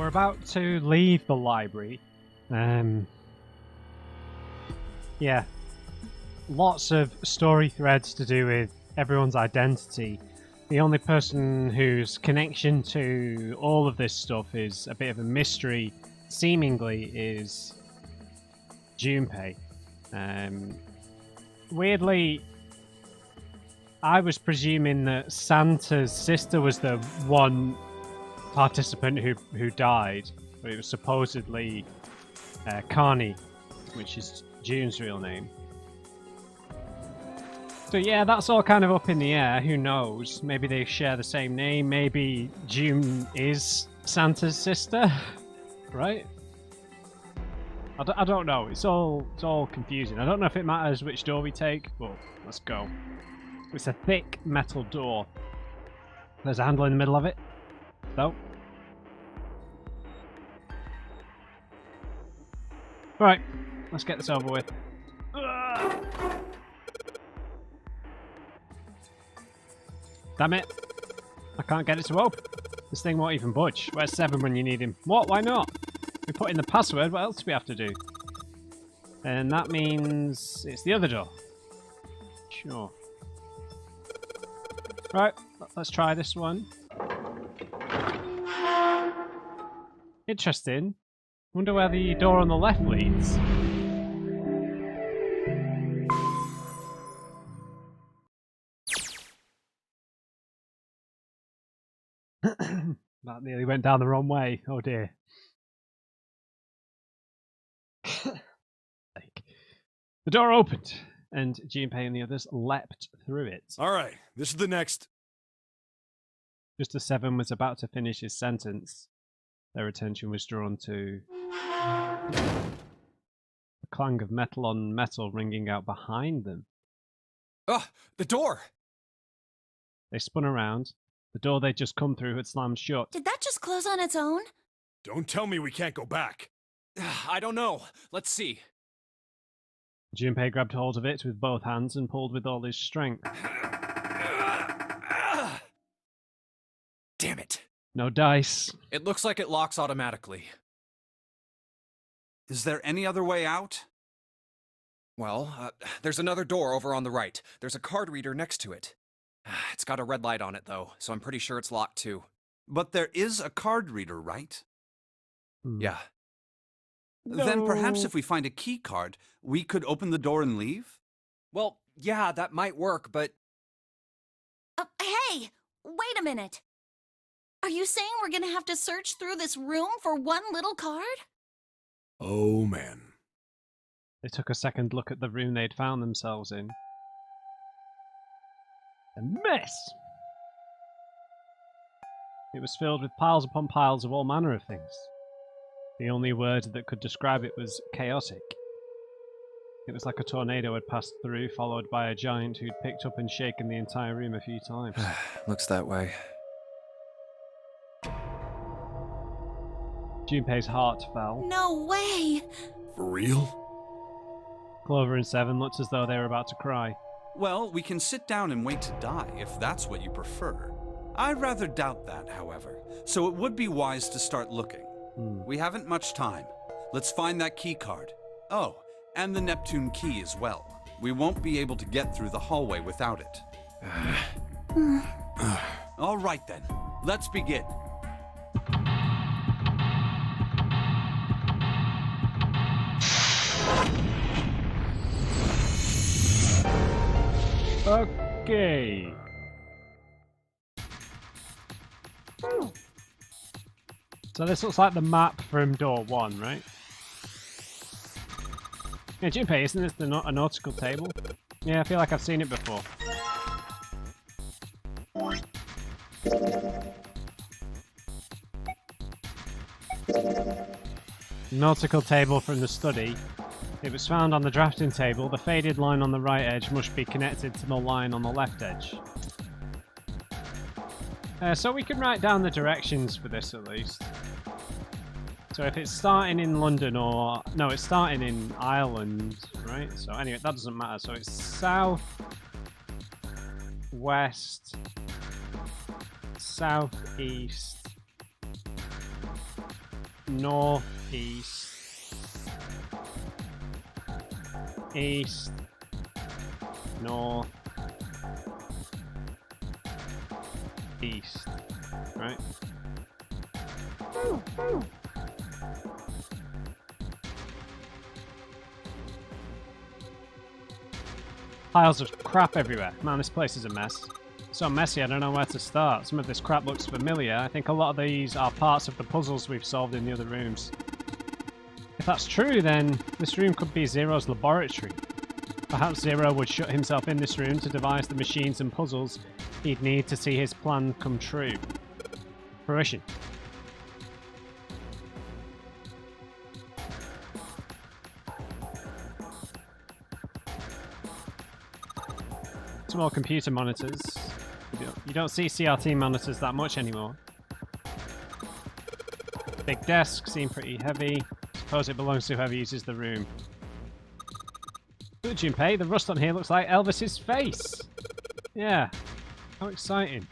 we're about to leave the library. Yeah. Lots of story threads to do with everyone's identity. The only person whose connection to all of this stuff is a bit of a mystery, seemingly, is Junpei. Weirdly, I was presuming that Santa's sister was the one participant who died, but it was supposedly Carney, which is June's real name. So yeah, that's all kind of up in the air. Who knows? Maybe they share the same name. Maybe June is Santa's sister, right? I don't know. It's all confusing. I don't know if it matters which door we take, but let's go. It's a thick metal door. There's a handle in the middle of it. No. Right, let's get this over with. Damn it. I can't get it to open. This thing won't even budge. Where's Seven when you need him? What? Why not? We put in the password, what else do we have to do? And that means it's the other door. Sure. Right, let's try this one. Interesting. Wonder where the door on the left leads. That nearly went down the wrong way. Oh dear. The door opened, and Junpei and the others leapt through it. All right, this is the next. Just as Seven was about to finish his sentence, their attention was drawn to the clang of metal on metal ringing out behind them. Ah, the door! They spun around. The door they'd just come through had slammed shut. Did that just close on its own? Don't tell me we can't go back. I don't know. Let's see. Junpei grabbed hold of it with both hands and pulled with all his strength. Damn it. No dice. It looks like it locks automatically. Is there any other way out? Well, there's another door over on the right. There's a card reader next to it. It's got a red light on it, though, so I'm pretty sure it's locked, too. But there is a card reader, right? Yeah. Then perhaps if we find a key card, we could open the door and leave? Well, yeah, that might work, but... Hey! Wait a minute! Are you saying we're gonna have to search through this room for one little card? Oh, man. They took a second look at the room they'd found themselves in. A mess! It was filled with piles upon piles of all manner of things. The only word that could describe it was chaotic. It was like a tornado had passed through, followed by a giant who'd picked up and shaken the entire room a few times. Looks that way. Junpei's heart fell. No way! For real? Clover and Seven looked as though they were about to cry. Well, we can sit down and wait to die, if that's what you prefer. I rather doubt that, however, so it would be wise to start looking. We haven't much time. Let's find that key card. Oh, and the Neptune key as well. We won't be able to get through the hallway without it. All right then, let's begin. Okay. So this looks like the map from door 1, right? Yeah, Junpei, isn't this a nautical table? Yeah, I feel like I've seen it before. Nautical table from the study. It was found on the drafting table. The faded line on the right edge must be connected to the line on the left edge. So we can write down the directions for this at least. So if it's starting in London or... No, it's starting in Ireland, right? So anyway, that doesn't matter. So it's south, west, southeast, northeast, east, north, east, right? Piles of crap everywhere. Man, this place is a mess. So messy, I don't know where to start. Some of this crap looks familiar. I think a lot of these are parts of the puzzles we've solved in the other rooms. If that's true, then this room could be Zero's laboratory. Perhaps Zero would shut himself in this room to devise the machines and puzzles he'd need to see his plan come true. Fruition. Some more computer monitors. You don't see CRT monitors that much anymore. Big desk, seem pretty heavy. Suppose it belongs to whoever uses the room. Good, Junpei, the rust on here looks like Elvis's face. Yeah, how exciting.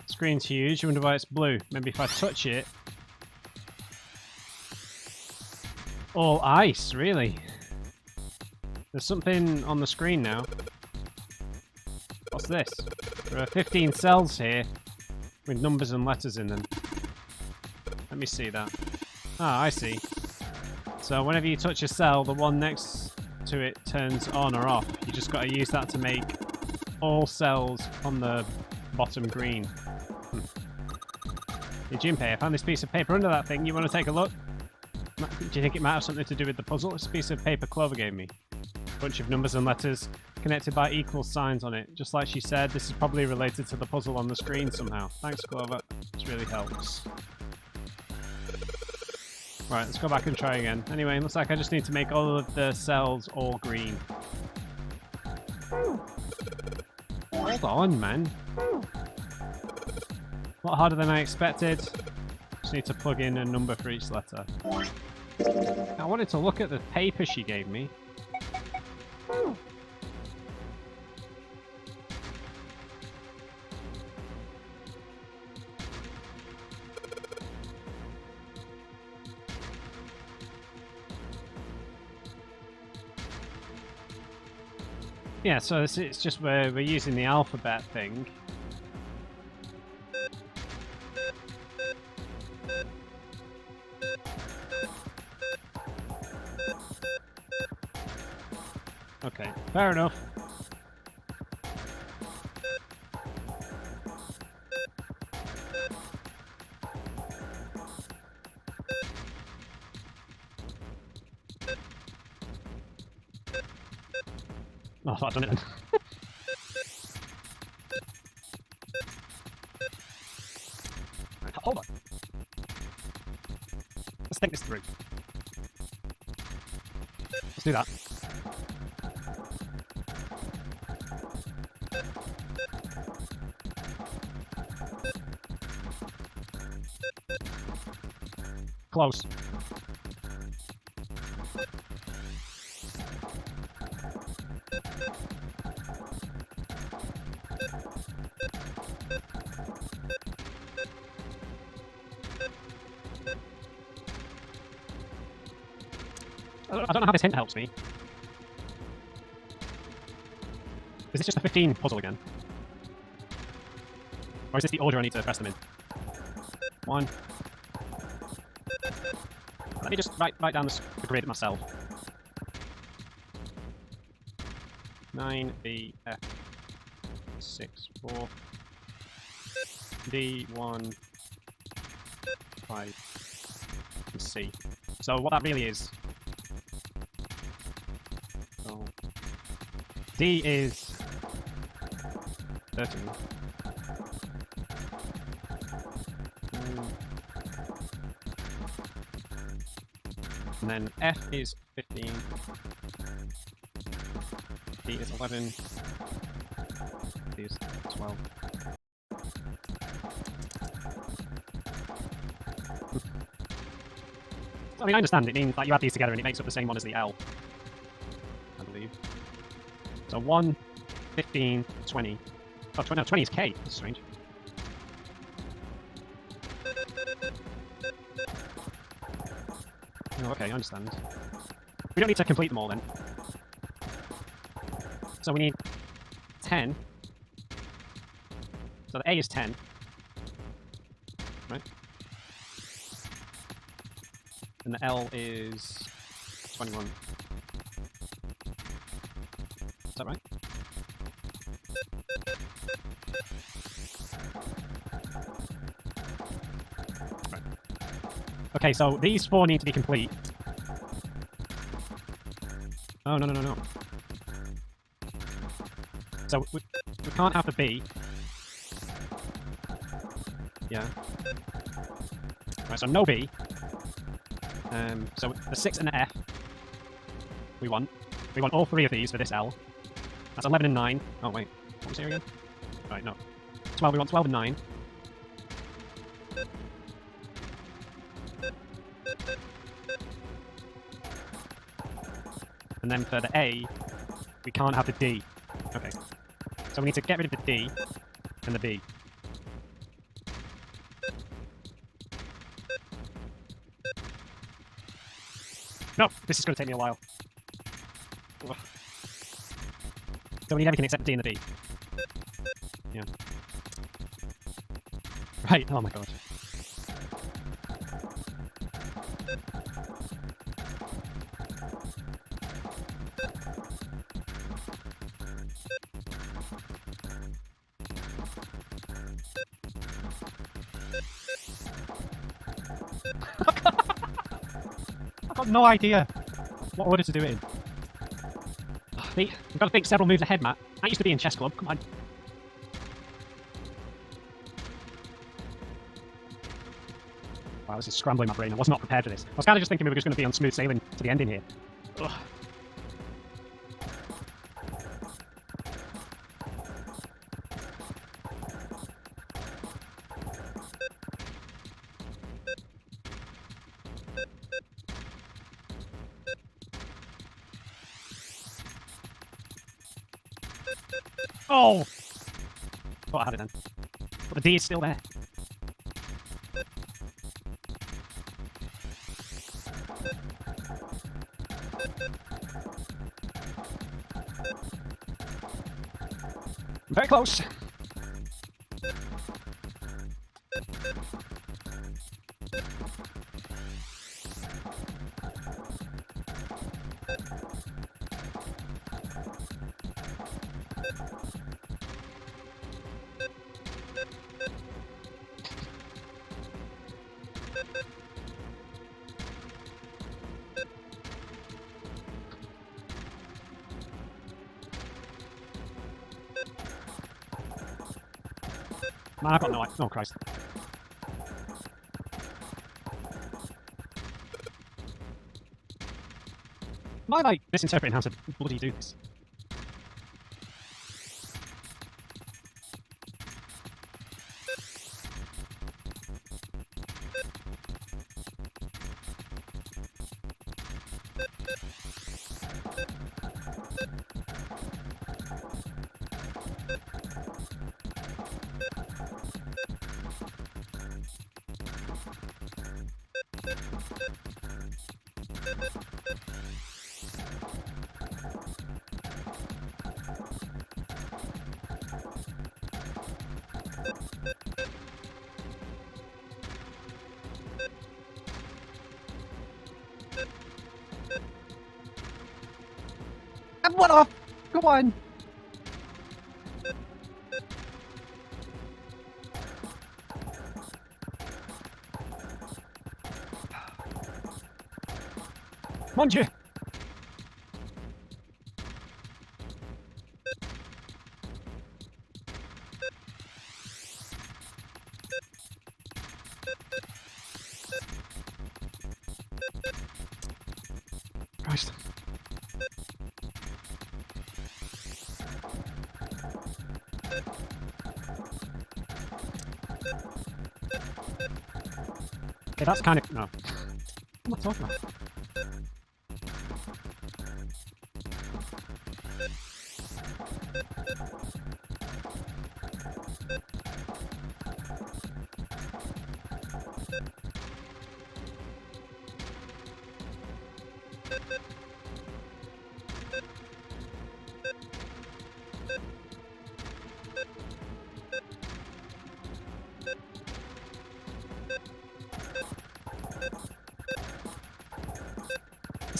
Screen's huge, I wonder why it's blue. Maybe if I touch it... All ice, really? There's something on the screen now. What's this? There are 15 cells here with numbers and letters in them. Let me see that. Ah, I see. So whenever you touch a cell, the one next to it turns on or off. You just got to use that to make all cells on the bottom green. Hey, Junpei, I found this piece of paper under that thing. You want to take a look? Do you think it might have something to do with the puzzle? It's a piece of paper Clover gave me. A bunch of numbers and letters connected by equal signs on it. Just like she said, this is probably related to the puzzle on the screen somehow. Thanks, Clover. This really helps. Right, let's go back and try again. Anyway, it looks like I just need to make all of the cells all green. Hold on, man. A lot harder than I expected. Just need to plug in a number for each letter. I wanted to look at the paper she gave me. Yeah, so it's just we're using the alphabet thing. Okay, fair enough. Oh, I thought I'd done it then. Right, hold on. Let's think this through. Let's do that. Close. I don't know how this hint helps me. Is this just a 15 puzzle again? Or is this the order I need to press them in? 1. Let me just write down the grid myself. 9, B, F, 6, 4, D, 1, 5, and C. So what that really is... So D is 13. And then F is 15. D is 11. D is 12. I mean, I understand it means that you add these together and it makes up the same one as the L, I believe. So 1, 15, 20. Oh, 20, no, 20 is K. That's strange. Oh, okay, I understand. We don't need to complete them all then. So we need 10. So the A is 10. Right? And the L is 21. Is that right? Right. Okay, so these 4 need to be complete. Oh, no, no, no, no. So we can't have the B. Yeah. Right, so no B. So the 6 and the F. We want. We want all 3 of these for this L. That's 11 and 9. Oh, wait. What was here again? Right, no. 12. We want 12 and 9. And then for the A, we can't have the D. Okay. So we need to get rid of the D and the B. No, this is going to take me a while. Ugh. So we need everything except the D and the B. Yeah. Right, oh my god. I've got no idea what order to do it in. We've got to think several moves ahead, Matt. I used to be in chess club, come on. Wow, this is scrambling my brain. I was not prepared for this. I was kind of just thinking we were just going to be on smooth sailing to the ending here. Ugh. Oh! Thought I had it then. But the D is still there. Very close. Man, I've got no idea. Oh, Christ. Am I, like, misinterpreting how to bloody do this? And what off? Come on! Mon Dieu! Christ. Okay, that's kind of... no. What am I talking about?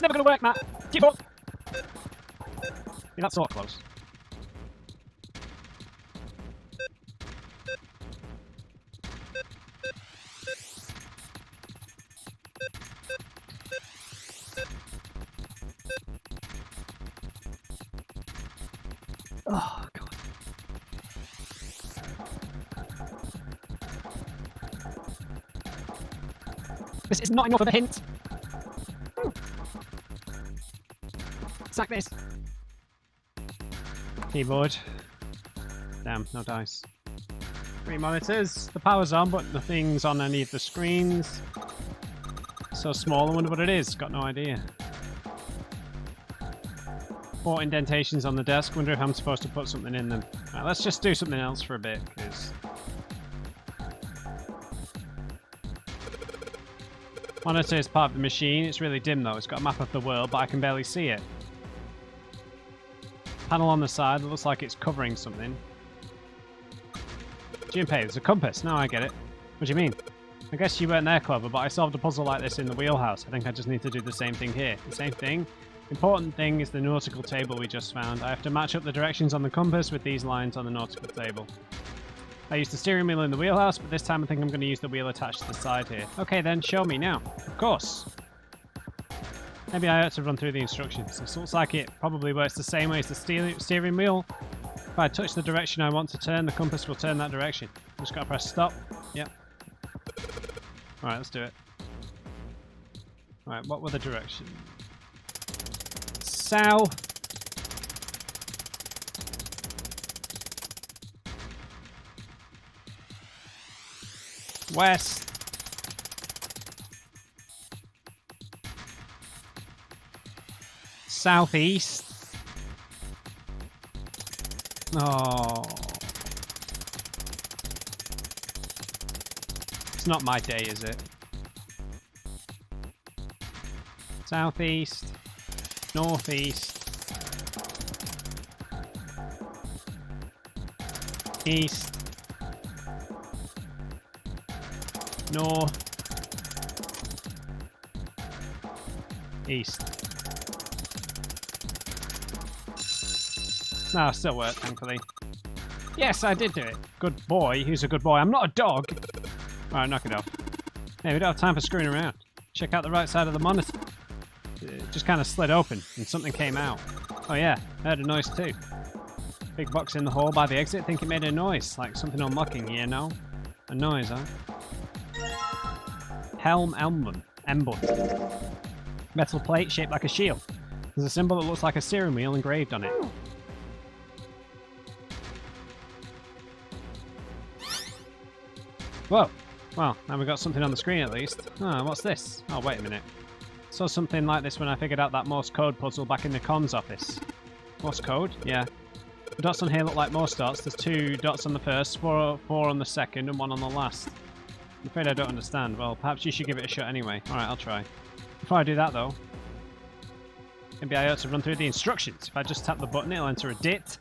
It's never gonna work, Matt. Give up. Yeah, that's so close. Oh, God. This is not enough of a hint. Sack this. Keyboard. Damn, no dice. 3 monitors. The power's on, but nothing's on any of the screens. So small, I wonder what it is. Got no idea. 4 indentations on the desk. Wonder if I'm supposed to put something in them. Right, let's just do something else for a bit, because monitor is part of the machine. It's really dim though. It's got a map of the world, but I can barely see it. Panel on the side that looks like it's covering something. Junpei, there's a compass. Now I get it. What do you mean? I guess you weren't there, Clover, but I solved a puzzle like this in the wheelhouse. I think I just need to do the same thing here. The same thing? Important thing is the nautical table we just found. I have to match up the directions on the compass with these lines on the nautical table. I used the steering wheel in the wheelhouse, but this time I think I'm going to use the wheel attached to the side here. Okay then, show me now. Of course. Maybe I ought to run through the instructions. This looks like it probably works the same way as the steering wheel. If I touch the direction I want to turn, the compass will turn that direction. Just got to press stop. Yep. Alright, let's do it. Alright, what were the directions? South. West. Southeast. Oh. It's not my day, is it? Southeast. Northeast. East. North. East. No, it still worked, thankfully. Yes, I did do it. Good boy. Who's a good boy? I'm not a dog. Alright, knock it off. Hey, we don't have time for screwing around. Check out the right side of the monitor. It just kind of slid open and something came out. Oh yeah, I heard a noise too. Big box in the hall by the exit. Think it made a noise, like something unlocking, you know? A noise, huh? Helm emblem. Metal plate shaped like a shield. There's a symbol that looks like a steering wheel engraved on it. Whoa! Well, now we've got something on the screen at least. Ah, what's this? Oh, wait a minute. Saw something like this when I figured out that Morse code puzzle back in the comms office. Morse code? Yeah. The dots on here look like Morse dots. There's 2 dots on the first, four on the second, and 1 on the last. I'm afraid I don't understand. Well, perhaps you should give it a shot anyway. Alright, I'll try. Before I do that, though, maybe I ought to run through the instructions. If I just tap the button, it'll enter a dit.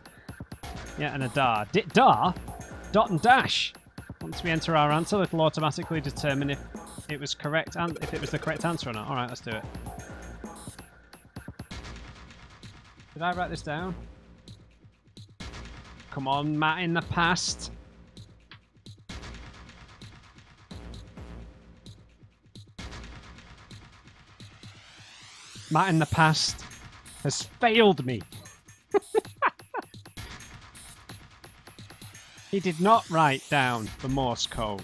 Yeah, and a dar. Dit dar? Dot and dash. Once we enter our answer, it'll automatically determine if it was correct and if it was the correct answer or not. Alright, let's do it. Did I write this down? Come on, Matt in the past. Matt in the past has failed me. He did not write down the Morse code.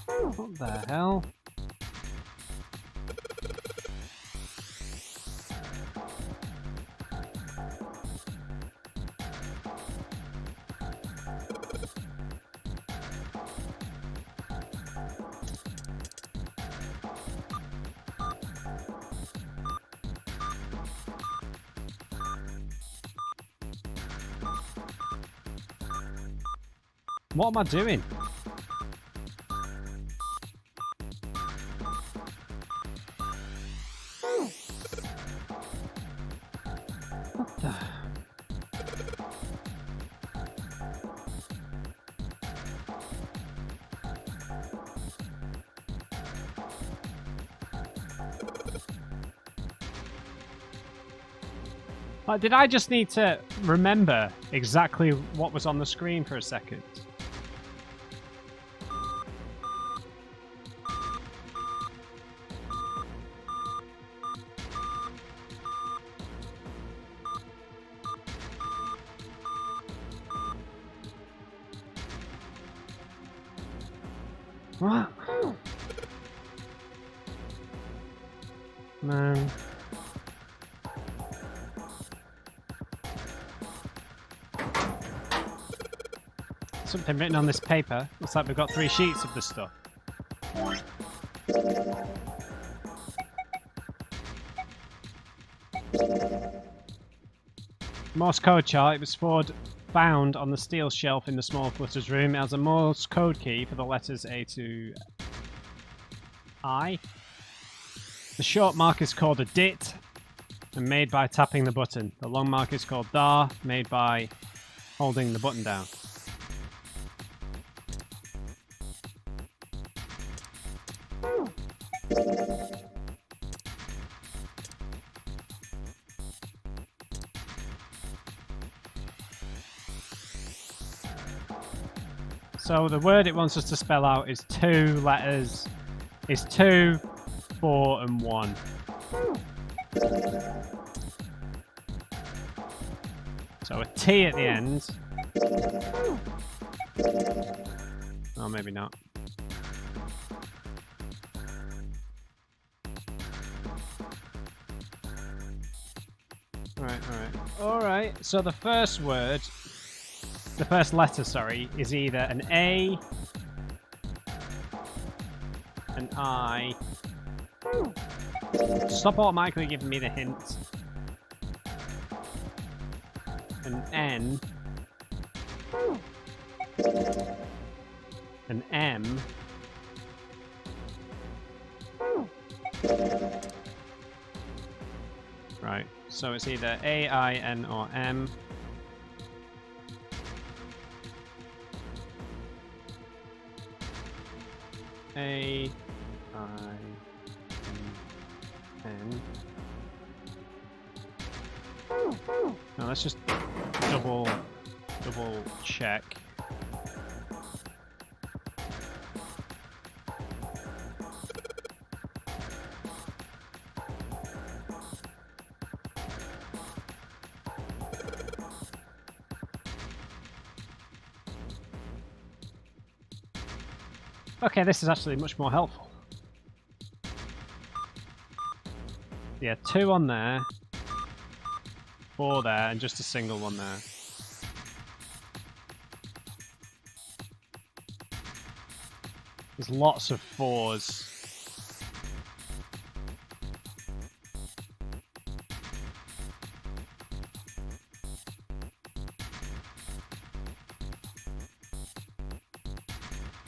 What the hell? What am I doing? What the? Like, did I just need to remember exactly what was on the screen for a second? What? Man. Something written on this paper. Looks like we've got 3 sheets of this stuff. Morse code chart. It was found on the steel shelf in the small clutter's room. It has a Morse code key for the letters A to I. The short mark is called a dit and made by tapping the button. The long mark is called dar, made by holding the button down. So the word it wants us to spell out is 2 letters. Is 2, 4, and 1. So a T at the end. Oh, maybe not. Alright. So the first word, the first letter, sorry, is either an A, an I. Stop automatically giving me the hint. An N. An M. Right, so it's either A, I, N, or M. A, I, N. Now let's just double check. Okay, this is actually much more helpful. Yeah, 2 on there, 4 there, and just a single one there. There's lots of 4s.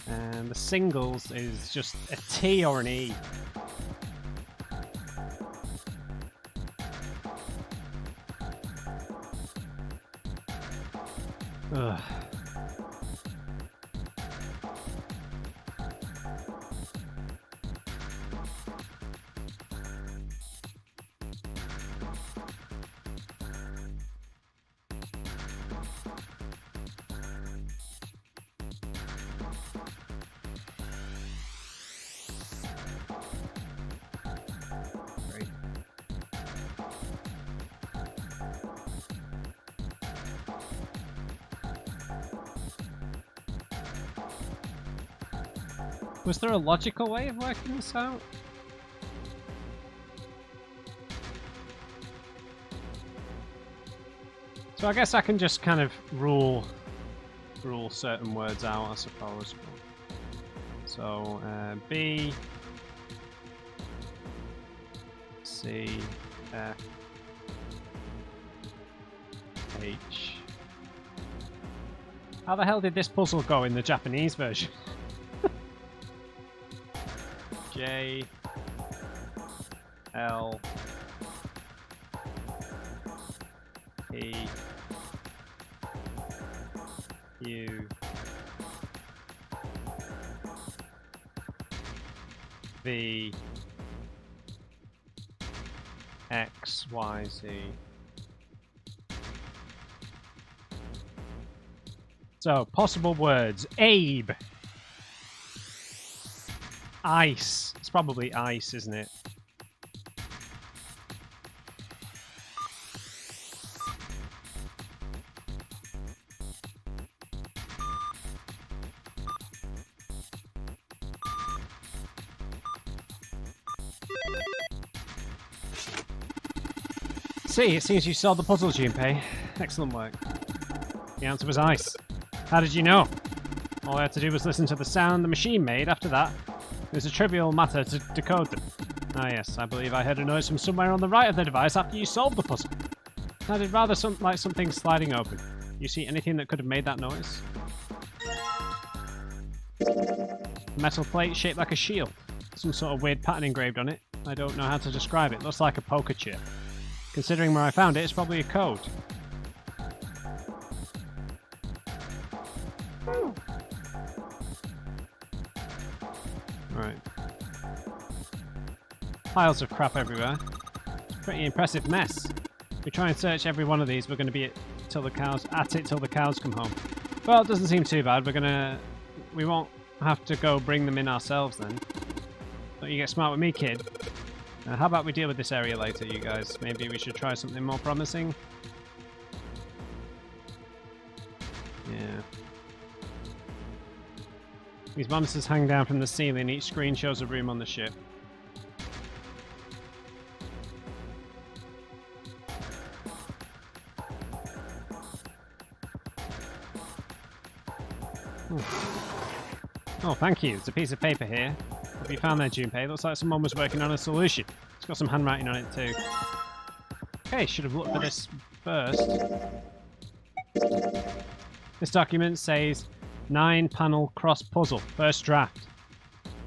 And the singles is just a T or an E. Ugh. Great. Was there a logical way of working this out? So I guess I can just kind of rule certain words out, I suppose. So B, C, F, H. How the hell did this puzzle go in the Japanese version? J, L, P, Q, V, X, Y, Z. So, possible words. Abe. Ice. It's probably ice, isn't it? See, it seems you solved the puzzle, Junpei. Excellent work. The answer was ice. How did you know? All I had to do was listen to the sound the machine made. After that, it was a trivial matter to decode them. Ah yes, I believe I heard a noise from somewhere on the right of the device after you solved the puzzle. Sounded rather like something sliding open. You see anything that could have made that noise? A metal plate shaped like a shield. Some sort of weird pattern engraved on it. I don't know how to describe it. Looks like a poker chip. Considering where I found it, it's probably a code. Right. Piles of crap everywhere. It's a pretty impressive mess. If we try and search every one of these, we're going to be at it till the cows come home. Well, it doesn't seem too bad. We won't have to go bring them in ourselves then. Don't you get smart with me, kid? How about we deal with this area later, you guys? Maybe we should try something more promising? Yeah. These monsters hang down from the ceiling. Each screen shows a room on the ship. Oh, thank you. There's a piece of paper here. What have you found there, Junpei? Looks like someone was working on a solution. It's got some handwriting on it too. Okay, should have looked for this first. This document says 9-panel cross puzzle, first draft.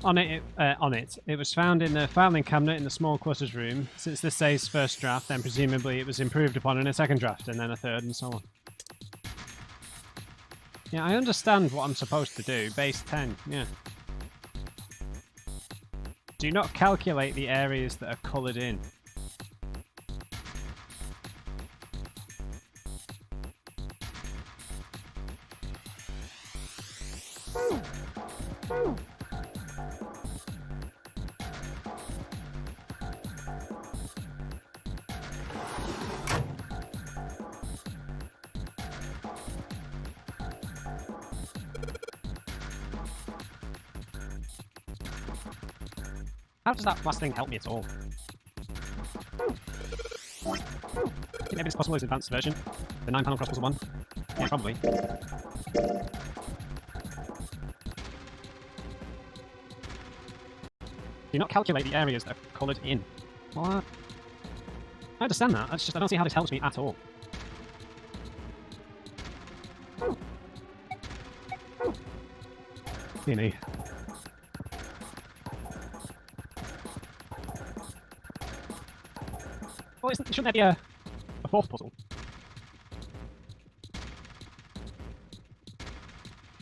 On it, it was found in the filing cabinet in the small quarters room. Since this says first draft, then presumably it was improved upon in a second draft, and then a third, and so on. Yeah, I understand what I'm supposed to do. Base 10, yeah. Do not calculate the areas that are coloured in. How does that last thing help me at all? Maybe this possible is advanced version. The 9-panel cross puzzle one. Yeah, probably. Do not calculate the areas that are coloured in. What? I understand that. That's just I don't see how this helps me at all. Dear me. Well, shouldn't there be a fourth puzzle?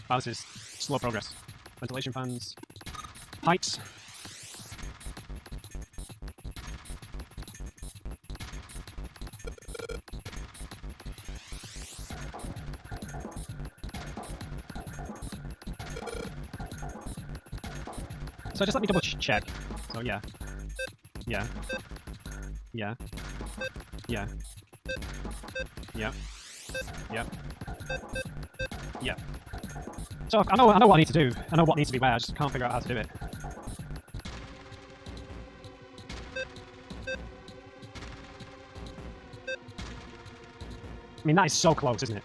Wow, this is slow progress. Ventilation fans. Heights. So just let me double check. So yeah. Yeah. Yeah. Yeah. Yeah. Yeah. Yeah. So I know what I need to do. I know what needs to be where. I just can't figure out how to do it. I mean, that is so close, isn't it?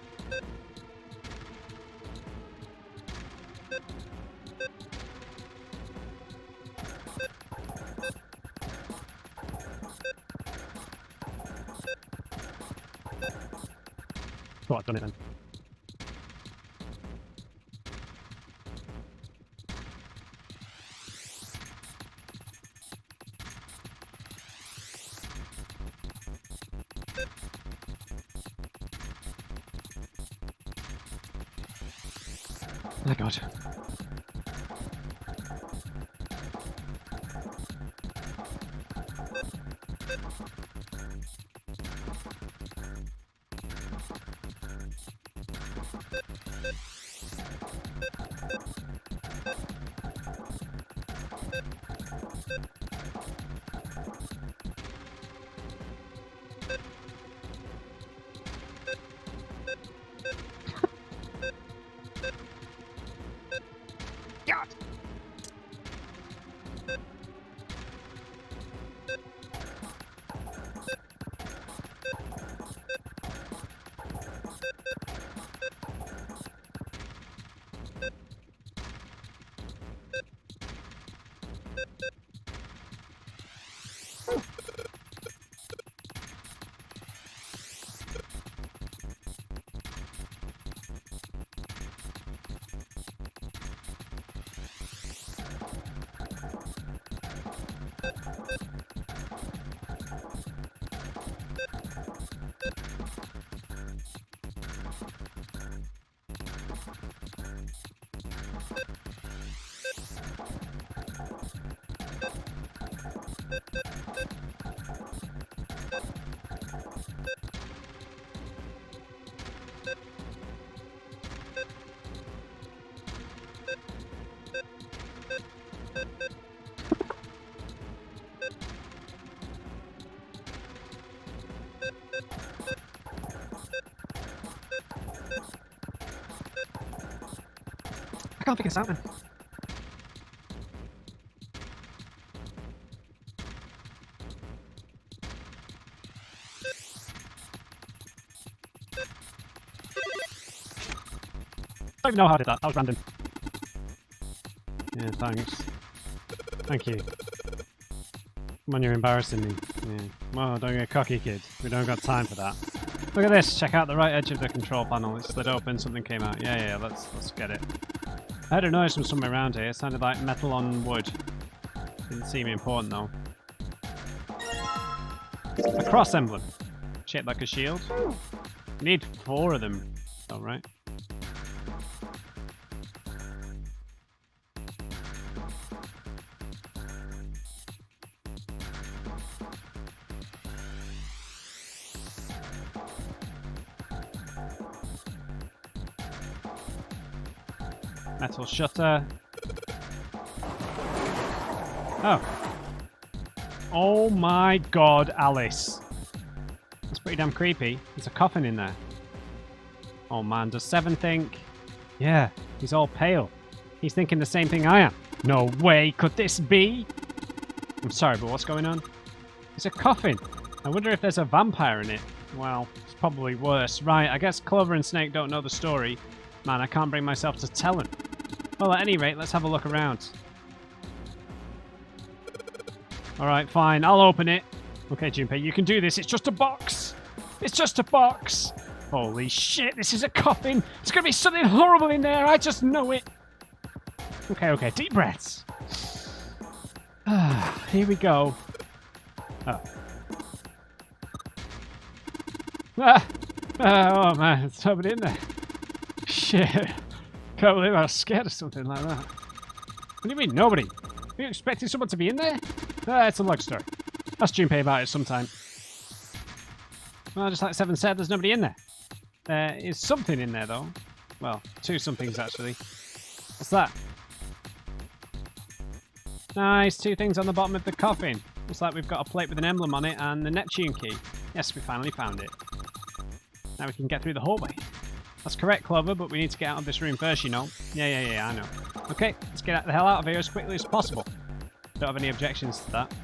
Thought I'd done it then. Oh my god. I can't think of something. I don't even know how I did that. That was random. Yeah, thanks. Thank you. Come on, you're embarrassing me. Yeah. Well, don't get cocky, kid. We don't got time for that. Look at this. Check out the right edge of the control panel. It slid open. Something came out. Yeah. Let's get it. I heard a noise from somewhere around here. It sounded like metal on wood. Didn't seem important though. A cross emblem, shaped like a shield. You need 4 of them. All right. Metal shutter. Oh. Oh my god, Alice. That's pretty damn creepy. There's a coffin in there. Oh man, does Seven think? Yeah, he's all pale. He's thinking the same thing I am. No way, could this be? I'm sorry, but what's going on? It's a coffin. I wonder if there's a vampire in it. Well, it's probably worse. Right, I guess Clover and Snake don't know the story. Man, I can't bring myself to tell him. Well, at any rate, let's have a look around. Alright, fine. I'll open it. Okay, Junpei, you can do this. It's just a box. It's just a box. Holy shit, this is a coffin. There's going to be something horrible in there. I just know it. Okay. Deep breaths. Here we go. Oh. Oh, man. There's somebody in there. Shit. Can't believe I was scared of something like that. What do you mean, nobody? Are you expecting someone to be in there? It's a long story. Ask Junpei about it sometime. Well, just like Seven said, there's nobody in there. There is something in there, though. Well, 2 somethings, actually. What's that? Nice, 2 things on the bottom of the coffin. Looks like we've got a plate with an emblem on it and the Neptune key. Yes, we finally found it. Now we can get through the hallway. That's correct, Clover, but we need to get out of this room first, you know. Yeah, I know. Okay, let's get the hell out of here as quickly as possible. Don't have any objections to that.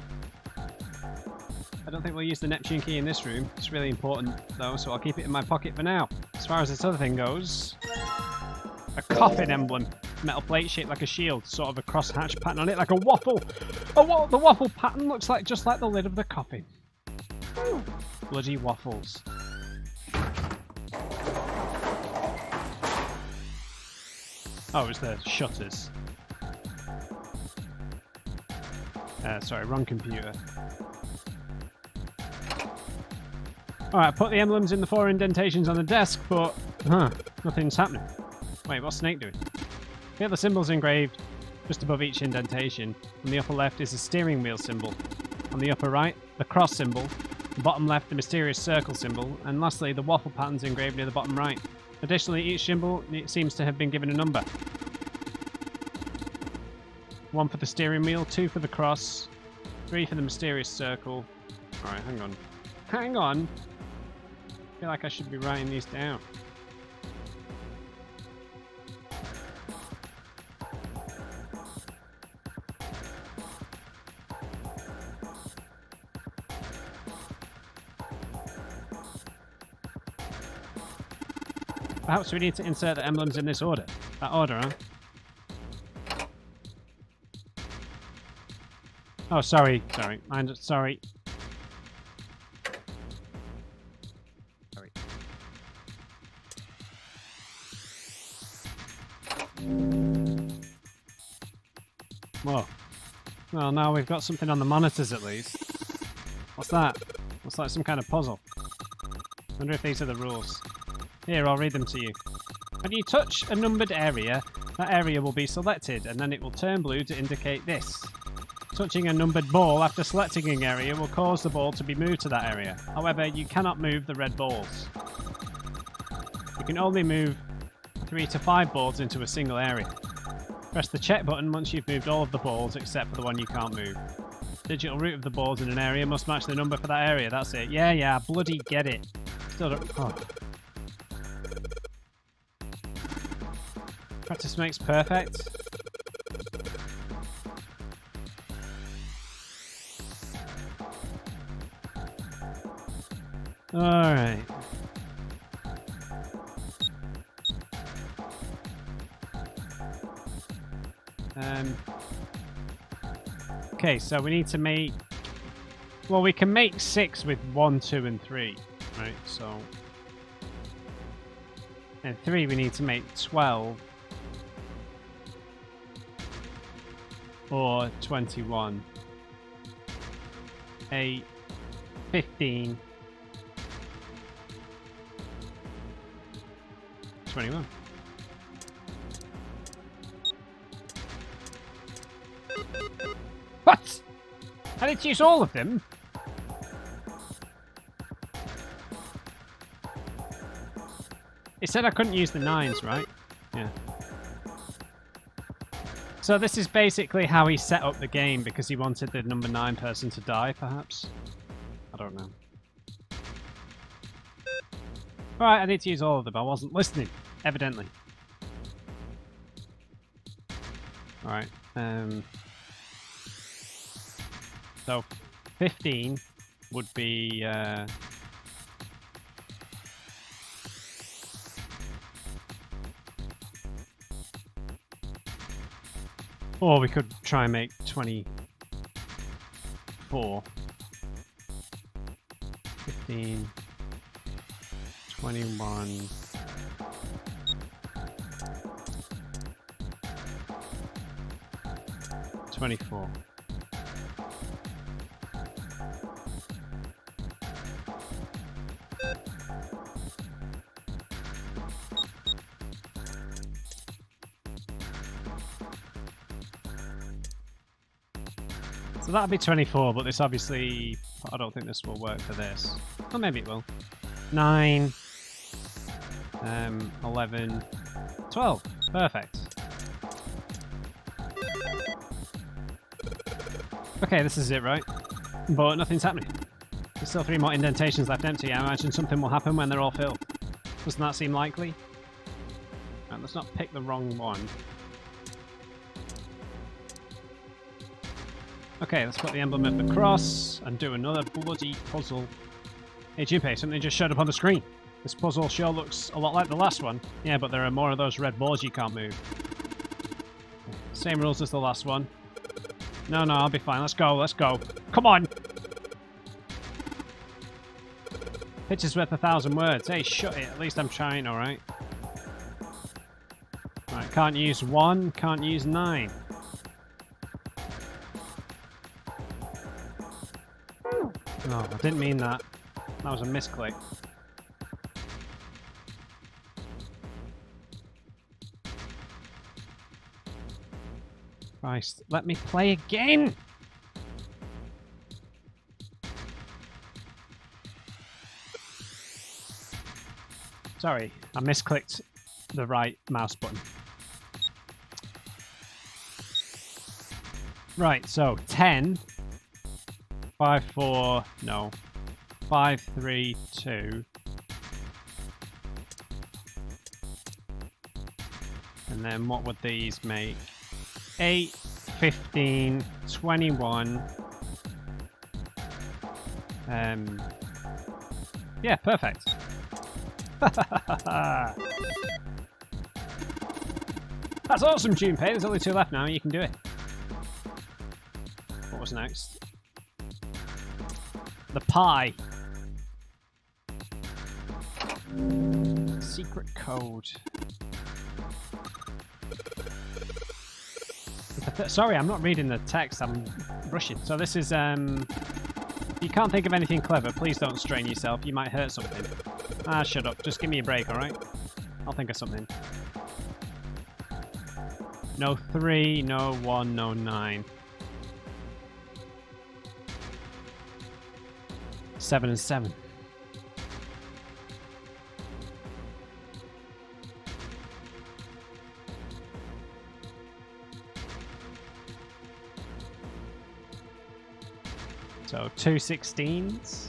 I don't think we'll use the Neptune key in this room. It's really important, though, so I'll keep it in my pocket for now. As far as this other thing goes... A coffin emblem. Metal plate shaped like a shield. Sort of a cross-hatch pattern on it, like a waffle. Oh, the waffle pattern looks like just like the lid of the coffin. Bloody waffles. Oh, it's the shutters. Sorry, wrong computer. Alright, put the emblems in the 4 indentations on the desk, but... nothing's happening. Wait, what's Snake doing? Here the symbols engraved just above each indentation. On the upper left is a steering wheel symbol. On the upper right, the cross symbol. The bottom left, the mysterious circle symbol. And lastly, the waffle patterns engraved near the bottom right. Additionally, each symbol seems to have been given a number. 1 for the steering wheel, 2 for the cross, 3 for the mysterious circle. Alright, hang on. Hang on! I feel like I should be writing these down. Perhaps we need to insert the emblems in this order. That order, huh? Oh, sorry. Sorry. Sorry. Sorry. Whoa. Well, now we've got something on the monitors at least. What's that? Looks like some kind of puzzle. Wonder if these are the rules. Here, I'll read them to you. When you touch a numbered area, that area will be selected, and then it will turn blue to indicate this. Touching a numbered ball after selecting an area will cause the ball to be moved to that area. However, you cannot move the red balls. You can only move 3 to 5 balls into a single area. Press the check button once you've moved all of the balls except for the one you can't move. Digital root of the balls in an area must match the number for that area. That's it. Yeah, I bloody get it. Still don't... Oh. Practice makes perfect. Alright. Okay, so we need to make... Well, we can make 6 with 1, 2, and 3. Right, so... And 3 we need to make 12. Or 21. 8. 15. 21. What? I didn't use all of them? It said I couldn't use the 9s, right? Yeah. So this is basically how he set up the game because he wanted the number 9 person to die, perhaps? I don't know. Alright, I need to use all of them. I wasn't listening, evidently. Alright, so 15 would be or we could try and make 24. 15, 21, 24. So that'll be 24, but this obviously... I don't think this will work for this. Or maybe it will. 9, 11, 12. Perfect. Okay, this is it, right? But nothing's happening. There's still 3 more indentations left empty. I imagine something will happen when they're all filled. Doesn't that seem likely? Right, let's not pick the wrong one. Okay, let's put the emblem of the cross and do another bloody puzzle. Hey Junpei, something just showed up on the screen. This puzzle sure looks a lot like the last one. Yeah, but there are more of those red balls you can't move. Same rules as the last one. No, I'll be fine. Let's go, let's go. Come on! Picture's worth 1,000 words. Hey, shut it. At least I'm trying, alright? Right, can't use 1, can't use 9. Oh, I didn't mean that. That was a misclick. Christ, let me play again! Sorry, I misclicked the right mouse button. Right, so 10... 5, 4, no. 5, 3, 2. And then what would these make? 8, 15, 21. Yeah, perfect. That's awesome, Junpei. There's only 2 left now. You can do it. What was next? The pie. Secret code. Sorry, I'm not reading the text. I'm rushing. So this is, if you can't think of anything clever, please don't strain yourself. You might hurt something. Ah, shut up. Just give me a break, alright? I'll think of something. No 3, no 1, no 9. 7 and 7. So 2 16s.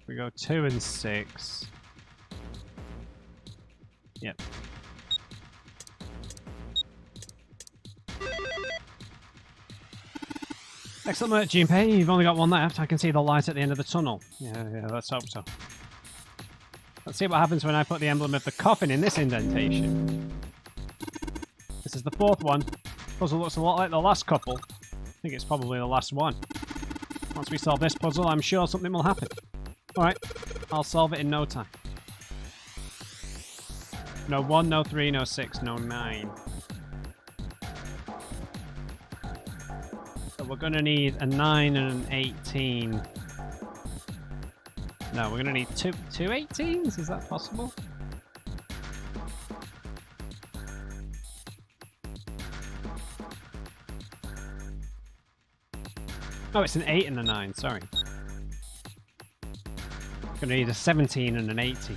We go 2 and 6. Yep. Excellent work, Junpei. You've only got 1 left. I can see the light at the end of the tunnel. Yeah, let's hope so. Let's see what happens when I put the emblem of the coffin in this indentation. This is the 4th one. Puzzle looks a lot like the last couple. I think it's probably the last one. Once we solve this puzzle, I'm sure something will happen. Alright, I'll solve it in no time. No 1, no 3, no 6, no 9. So we're going to need a 9 and an 18. No, we're going to need two 18s? Is that possible? Oh, it's an 8 and a 9, sorry. Going to need a 17 and an 18.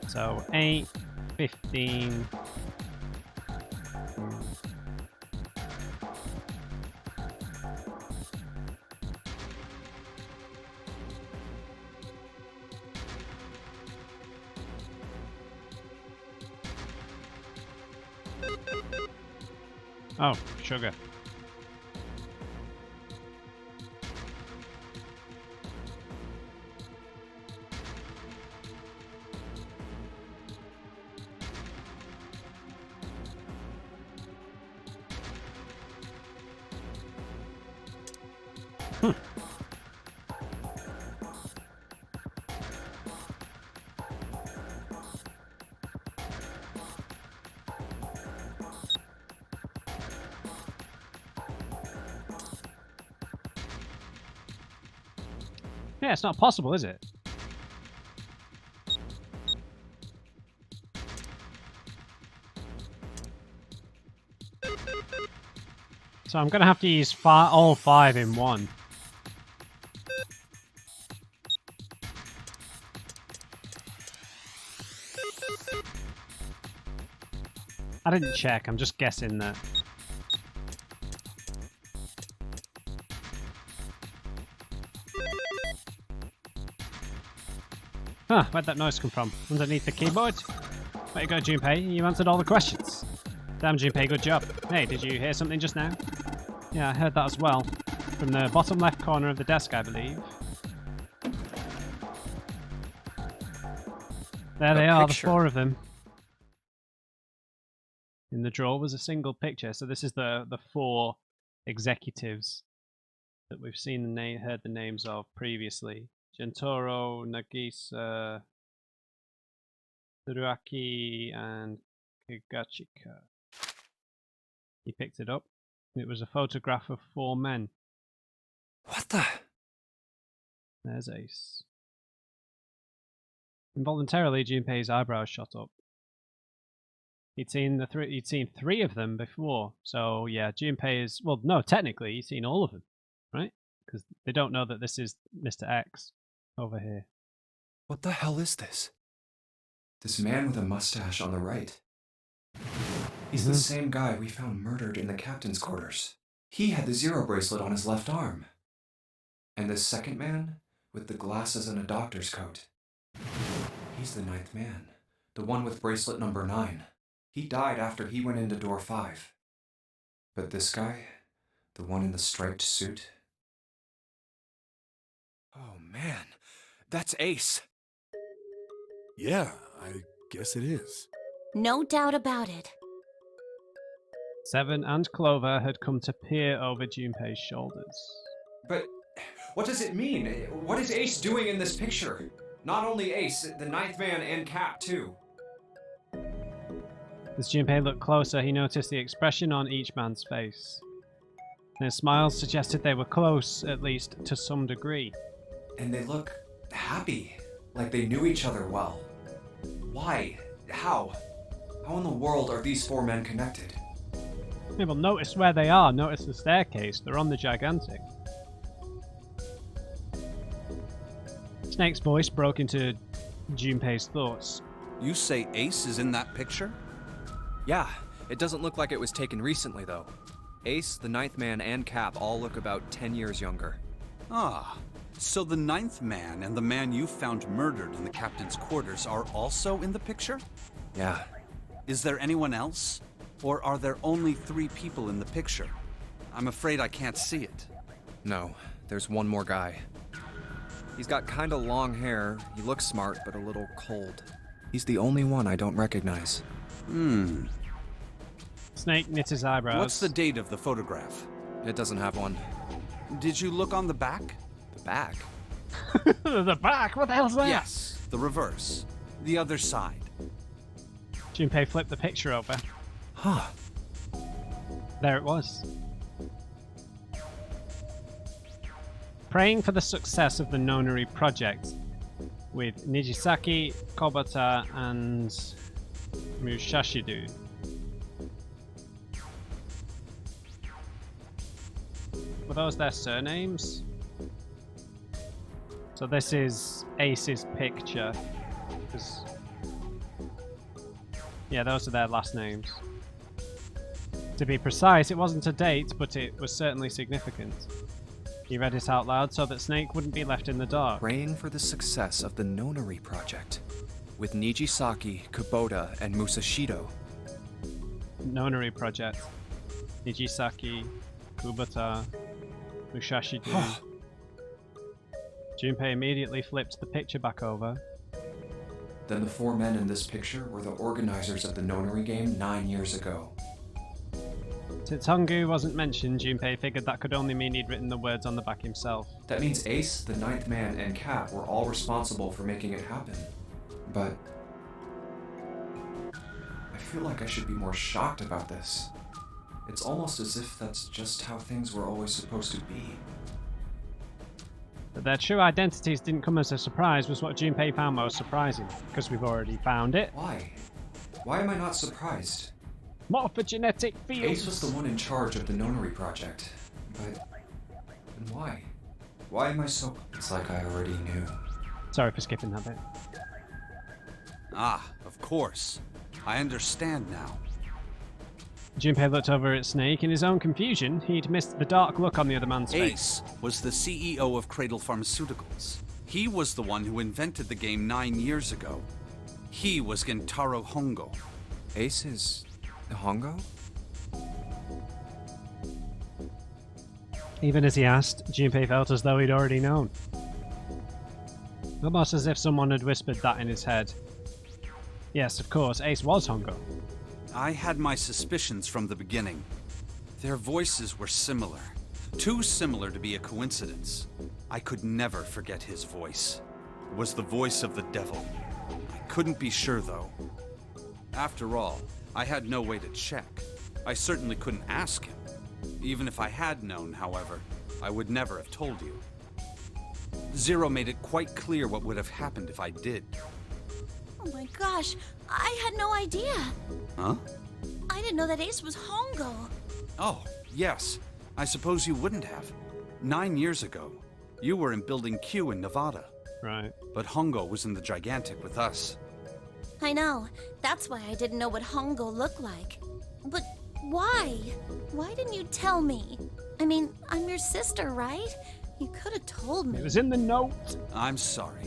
So 8, 15. Oh, sugar. Yeah, it's not possible, is it? So I'm going to have to use all 5 in one. I didn't check, I'm just guessing that. Huh, where'd that noise come from? Underneath the keyboard? Way to go, Junpei. You answered all the questions. Damn, Junpei, good job. Hey, did you hear something just now? Yeah, I heard that as well. From the bottom left corner of the desk, I believe. There they are, the 4 of them. In the drawer was a single picture, so this is the 4 executives that we've seen and heard the names of previously. Gentoro, Nagisa, Tsuruaki, and Higachika. He picked it up. It was a photograph of 4 men. What the? There's Ace. Involuntarily, Junpei's eyebrows shot up. He'd seen 3 of them before, so yeah, Junpei is, well, no, technically he's seen all of them, right? Because they don't know that this is Mr. X over here. What the hell is this? This man with a mustache on the right. He's the same guy we found murdered in the captain's quarters. He had the zero bracelet on his left arm. And this second man, with the glasses and a doctor's coat. He's the ninth man, the one with bracelet number 9. He died after he went into door 5. But this guy, the one in the striped suit... Oh man, that's Ace. Yeah, I guess it is. No doubt about it. Seven and Clover had come to peer over Junpei's shoulders. But what does it mean? What is Ace doing in this picture? Not only Ace, the ninth man and Cap too. As Junpei looked closer, he noticed the expression on each man's face. Their smiles suggested they were close, at least to some degree. And they look happy, like they knew each other well. Why? How? How in the world are these 4 men connected? Yeah, well, notice where they are. Notice the staircase. They're on the Gigantic. Snake's voice broke into Junpei's thoughts. You say Ace is in that picture? Yeah, it doesn't look like it was taken recently though. Ace, the ninth man, and Cap all look about 10 years younger. Ah, so the ninth man and the man you found murdered in the captain's quarters are also in the picture? Yeah. Is there anyone else? Or are there only 3 people in the picture? I'm afraid I can't see it. No, there's one more guy. He's got kinda long hair, he looks smart, but a little cold. He's the only one I don't recognize. Snake knit his eyebrows. What's the date of the photograph? It doesn't have one. Did you look on the back? The back? The back? What the hell's that? Yes, the reverse. The other side. Junpei flipped the picture over. Huh. There it was. Praying for the success of the Nonary project with Nijisaki, Kobata, and Mushashido. Were those their surnames? So this is Ace's picture. Yeah, those are their last names. To be precise, it wasn't a date, but it was certainly significant. He read it out loud so that Snake wouldn't be left in the dark. Praying for the success of the Nonary project with Nijisaki, Kubota, and Musashido. Nonary project. Nijisaki, Kubota, Mushashido. Junpei immediately flipped the picture back over. Then the 4 men in this picture were the organizers of the Nonary Game 9 years ago. Since Hongu wasn't mentioned, Junpei figured that could only mean he'd written the words on the back himself. That means Ace, the ninth man, and Cap were all responsible for making it happen. But I feel like I should be more shocked about this. It's almost as if that's just how things were always supposed to be. But their true identities didn't come as a surprise was what Junpei found most surprising, because we've already found it. Why? Why am I not surprised? Morphogenetic fields! Ace was the one in charge of the Nonary project. But then why? Why am I so... It's like I already knew. Sorry for skipping that bit. Ah, of course. I understand now. Junpei looked over at Snake. In his own confusion, he'd missed the dark look on the other man's face. Ace was the CEO of Cradle Pharmaceuticals. He was the one who invented the game 9 years ago. He was Gentaro Hongo. Ace is... Hongo? Even as he asked, Junpei felt as though he'd already known. Almost as if someone had whispered that in his head. Yes, of course, Ace was Hongo. I had my suspicions from the beginning. Their voices were similar. Too similar to be a coincidence. I could never forget his voice. It was the voice of the devil. I couldn't be sure, though. After all, I had no way to check. I certainly couldn't ask him. Even if I had known, however, I would never have told you. Zero made it quite clear what would have happened if I did. Oh my gosh, I had no idea. Huh? I didn't know that Ace was Hongo. Oh, yes. I suppose you wouldn't have. 9 years ago, you were in Building Q in Nevada. Right. But Hongo was in the gigantic with us. I know. That's why I didn't know what Hongo looked like. But why? Why didn't you tell me? I mean, I'm your sister, right? You could have told me. It was in the note. I'm sorry.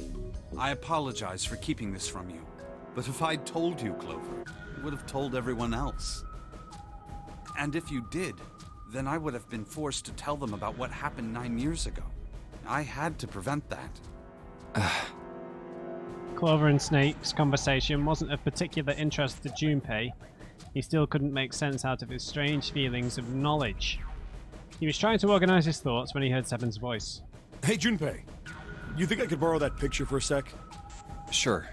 I apologize for keeping this from you. But if I'd told you, Clover, you would have told everyone else. And if you did, then I would have been forced to tell them about what happened 9 years ago. I had to prevent that. Clover and Snake's conversation wasn't of particular interest to Junpei. He still couldn't make sense out of his strange feelings of knowledge. He was trying to organize his thoughts when he heard Seven's voice. Hey, Junpei. You think I could borrow that picture for a sec? Sure.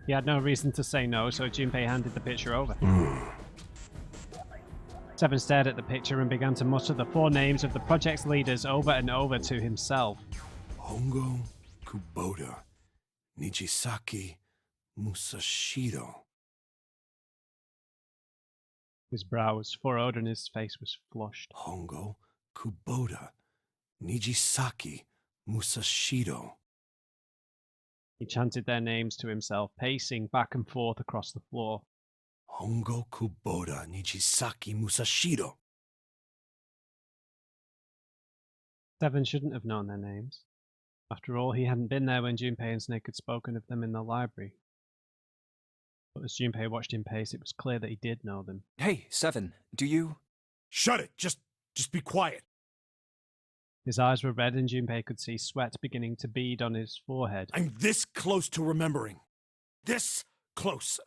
He had no reason to say no, so Junpei handed the picture over. Seven stared at the picture and began to mutter the 4 names of the project's leaders over and over to himself. Hongo, Kubota, Nijisaki, Musashiro. His brow was furrowed and his face was flushed. Hongo, Kubota, Nijisaki, Musashiro. He chanted their names to himself, pacing back and forth across the floor. Hongo, Kubota, Nijisaki, Musashiro. Seven shouldn't have known their names. After all, he hadn't been there when Junpei and Snake had spoken of them in the library. But as Junpei watched him pace, it was clear that he did know them. Hey, Seven, do you... Shut it! Just be quiet. His eyes were red and Junpei could see sweat beginning to bead on his forehead. I'm this close to remembering. This close.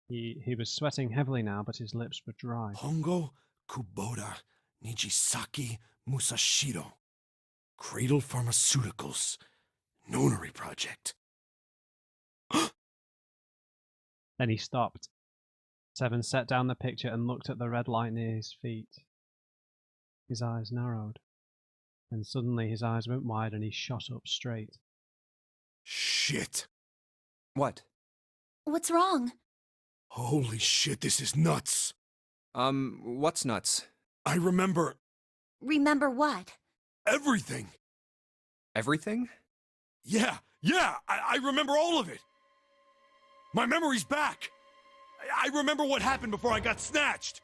He was sweating heavily now, but his lips were dry. Hongo, Kubota, Nijisaki, Musashiro. Cradle Pharmaceuticals. Nonary Project. Then he stopped. Seven set down the picture and looked at the red light near his feet. His eyes narrowed. Then suddenly his eyes went wide and he shot up straight. Shit. What? What's wrong? Holy shit, this is nuts. What's nuts? I remember Remember what? everything. Everything? Yeah, I remember all of it. My memory's back. I remember what happened before I got snatched.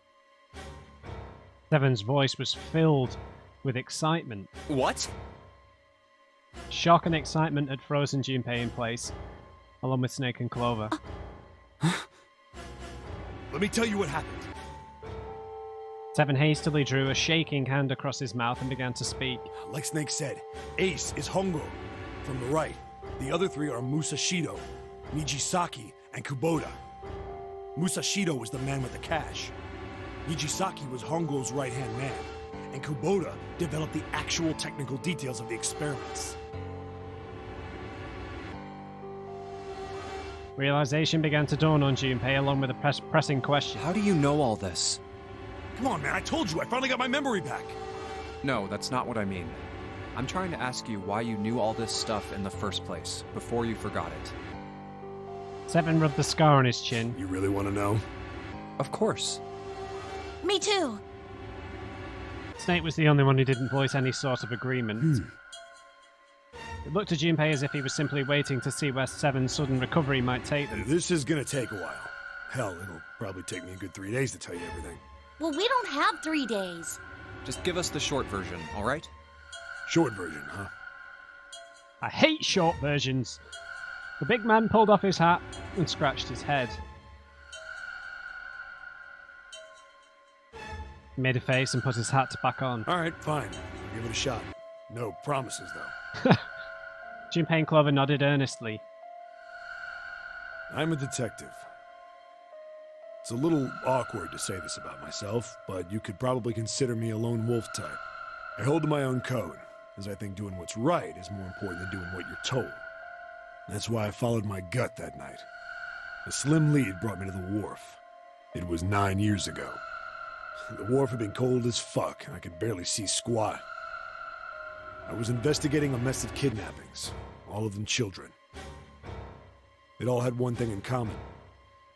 Seven's voice was filled with excitement. What? Shock and excitement had frozen Junpei in place, along with Snake and Clover. Let me tell you what happened. Seven hastily drew a shaking hand across his mouth and began to speak. Like Snake said, Ace is Hongo from the right. The other 3 are Musashiro, Nijisaki, and Kubota. Musashiro was the man with the cash. Nijisaki was Hongo's right-hand man, and Kubota developed the actual technical details of the experiments. Realization began to dawn on Junpei along with a pressing question. How do you know all this? Come on, man, I told you, I finally got my memory back. No, that's not what I mean. I'm trying to ask you why you knew all this stuff in the first place, before you forgot it. Seven rubbed the scar on his chin. You really want to know? Of course. Me too. Snake was the only one who didn't voice any sort of agreement. It looked to Junpei as if he was simply waiting to see where Seven's sudden recovery might take them. This is gonna take a while. Hell, it'll probably take me a good 3 days to tell you everything. Well, we don't have 3 days. Just give us the short version, alright? Short version, huh? I hate short versions. The big man pulled off his hat and scratched his head. He made a face and put his hat back on. All right, fine. I'll give it a shot. No promises, though. Junpei and Clover nodded earnestly. I'm a detective. It's a little awkward to say this about myself, but you could probably consider me a lone wolf type. I hold to my own code, as I think doing what's right is more important than doing what you're told. That's why I followed my gut that night. A slim lead brought me to the wharf. It was 9 years ago. The wharf had been cold as fuck, and I could barely see squat. I was investigating a mess of kidnappings, all of them children. It all had one thing in common.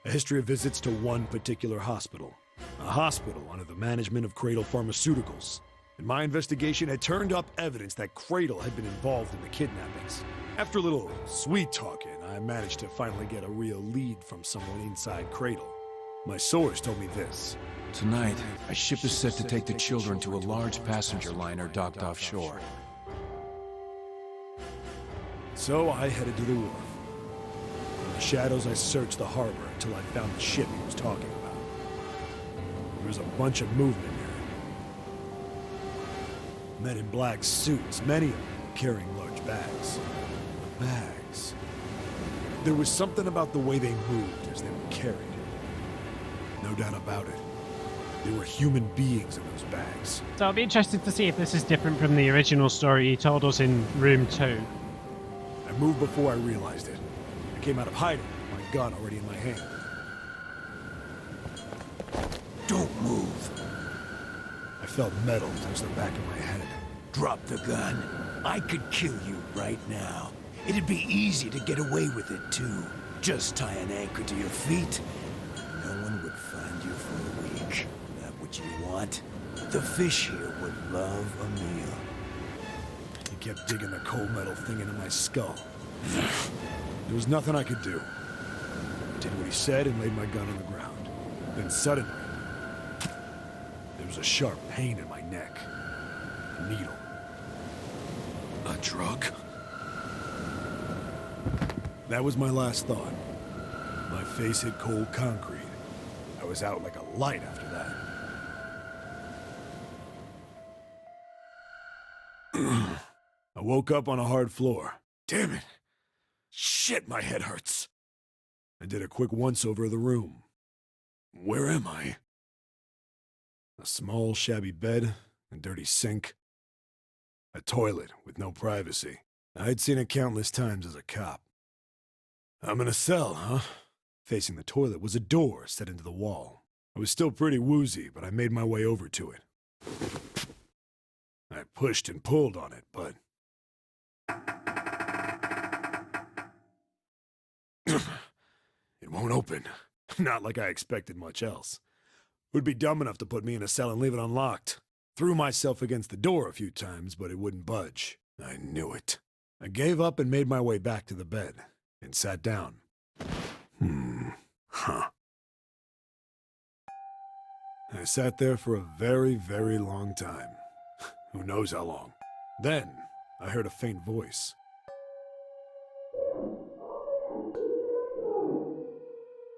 A history of visits to one particular hospital. A hospital under the management of Cradle Pharmaceuticals. and my investigation had turned up evidence that Cradle had been involved in the kidnappings. After a little sweet-talking, I managed to finally get a real lead from someone inside Cradle. My source told me this. Tonight, a ship is set to take the children to a large passenger liner docked offshore. So I headed to the wharf. In the shadows, I searched the harbor until I found the ship he was talking about. There was a bunch of movement here. Men in black suits, many of them carrying large bags. Bags. There was something about the way they moved as they were carried. No doubt about it. There were human beings in those bags. So I'll be interested to see if this is different from the original story he told us in Room 2. I moved before I realized it. I came out of hiding with my gun already in my hand. Don't move. I felt metal touch the back of my head. Drop the gun. I could kill you right now. It'd be easy to get away with it, too. Just tie an anchor to your feet. No one would find you for a week. That what you want? The fish here would love a meal. He kept digging the cold metal thing into my skull. There was nothing I could do. I did what he said and laid my gun on the ground. Then suddenly, there was a sharp pain in my neck. A needle. A drug? That was my last thought. My face hit cold concrete. I was out like a light after that. I woke up on a hard floor. Damn it! Shit, my head hurts. I did a quick once-over of the room. Where am I? A small, shabby bed, a dirty sink, a toilet with no privacy. I'd seen it countless times as a cop. I'm in a cell, huh? Facing the toilet was a door set into the wall. I was still pretty woozy, but I made my way over to it. I pushed and pulled on it, but... it won't open. Not like I expected much else. Would be dumb enough to put me in a cell and leave it unlocked. Threw myself against the door a few times, but it wouldn't budge. I knew it. I gave up and made my way back to the bed, and sat down. I sat there for a very, very long time. Who knows how long. Then, I heard a faint voice.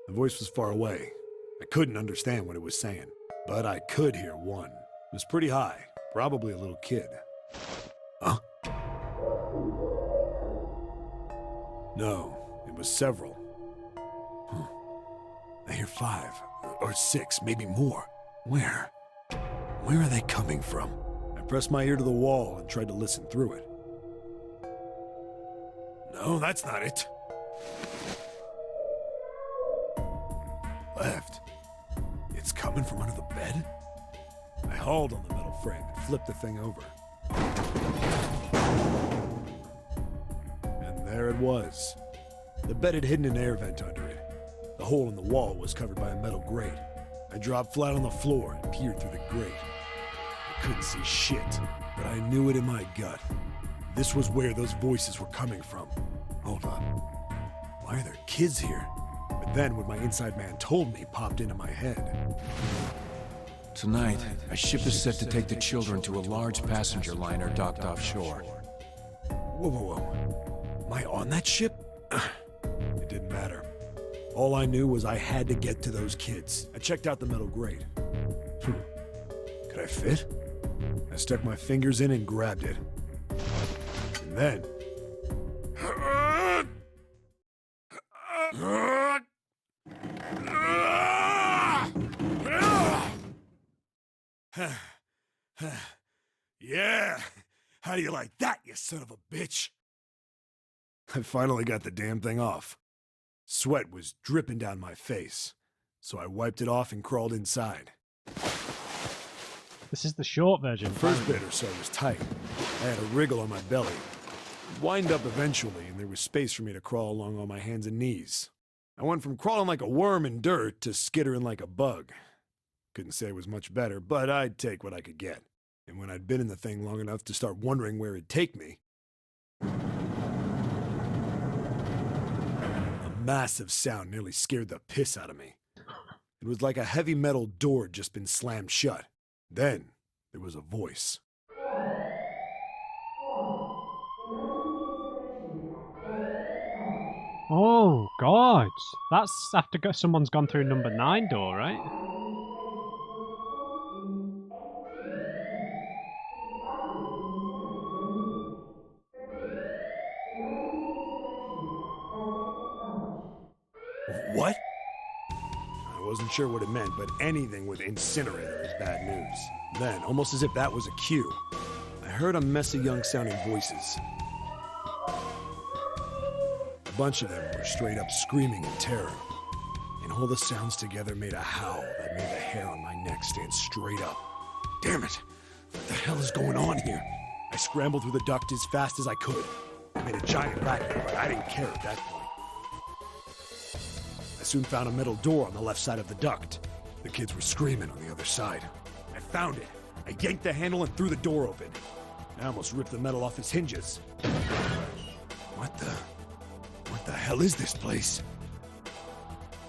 The voice was far away. I couldn't understand what it was saying, but I could hear one. It was pretty high, probably a little kid. Huh? No, it was several. I hear 5, or 6, maybe more. Where? Where are they coming from? I pressed my ear to the wall and tried to listen through it. No, that's not it. Left. It's coming from under the bed? I hauled on the metal frame and flipped the thing over. And there it was. The bed had hidden an air vent under it. The hole in the wall was covered by a metal grate. I dropped flat on the floor and peered through the grate. I couldn't see shit, but I knew it in my gut. This was where those voices were coming from. Hold on. Why are there kids here? But then what my inside man told me popped into my head. Tonight, a ship is set to take the children to a large passenger liner docked offshore. Whoa, whoa, whoa. Am I on that ship? It didn't matter. All I knew was I had to get to those kids. I checked out the metal grate. Could I fit? I stuck my fingers in and grabbed it. And then... Yeah! How do you like that, you son of a bitch? I finally got the damn thing off. Sweat was dripping down my face, so I wiped it off and crawled inside. This is the short version. The first bit or so was tight. I had a wriggle on my belly. It'd wind up eventually, and there was space for me to crawl along on my hands and knees. I went from crawling like a worm in dirt to skittering like a bug. Couldn't say it was much better, but I'd take what I could get. And when I'd been in the thing long enough to start wondering where it'd take me, a massive sound nearly scared the piss out of me. It was like a heavy metal door had just been slammed shut. Then there was a voice. Oh, God. That's after someone's gone through number 9 door, right? What? I wasn't sure what it meant, but anything with incinerator is bad news. Then, almost as if that was a cue, I heard a mess of young-sounding voices. A bunch of them were straight up screaming in terror, and all the sounds together made a howl that made the hair on my neck stand straight up. Damn it! What the hell is going on here? I scrambled through the duct as fast as I could. I made a giant racket, but I didn't care at that point. I soon found a metal door on the left side of the duct. The kids were screaming on the other side. I found it. I yanked the handle and threw the door open. I almost ripped the metal off its hinges. What the hell is this place?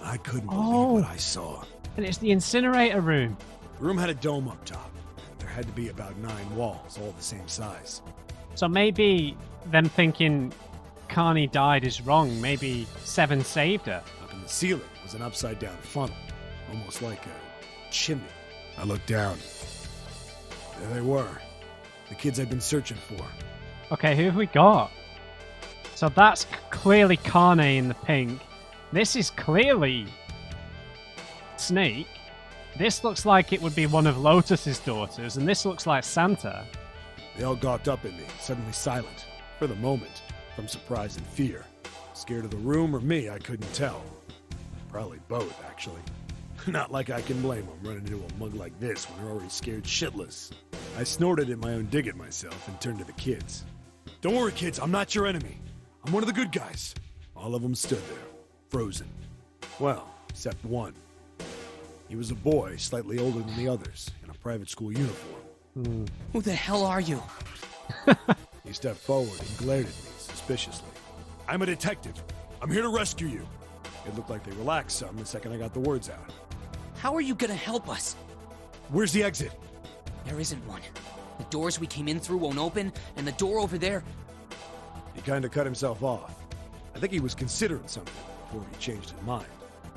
I couldn't believe what I saw. And it's the incinerator room. The room had a dome up top. There had to be about 9 walls, all the same size. So maybe them thinking Carney died is wrong. Maybe 7 saved her. Up in the ceiling was an upside-down funnel, almost like a chimney. I looked down. There they were. The kids I'd been searching for. Okay, who have we got? So that's clearly Carney in the pink. This is clearly Snake. This looks like it would be one of Lotus's daughters, and this looks like Santa. They all gawked up at me, suddenly silent. For the moment, from surprise and fear. Scared of the room or me, I couldn't tell. Probably both, actually. Not like I can blame them running into a mug like this when they're already scared shitless. I snorted at my own dig at myself and turned to the kids. Don't worry, kids, I'm not your enemy. I'm one of the good guys. All of them stood there, frozen. Well, except one. He was a boy, slightly older than the others, in a private school uniform. Who the hell are you? He stepped forward and glared at me suspiciously. I'm a detective. I'm here to rescue you. It looked like they relaxed some the second I got the words out. How are you gonna help us? Where's the exit? There isn't one. The doors we came in through won't open, and the door over there... He kind of cut himself off. I think he was considering something before he changed his mind.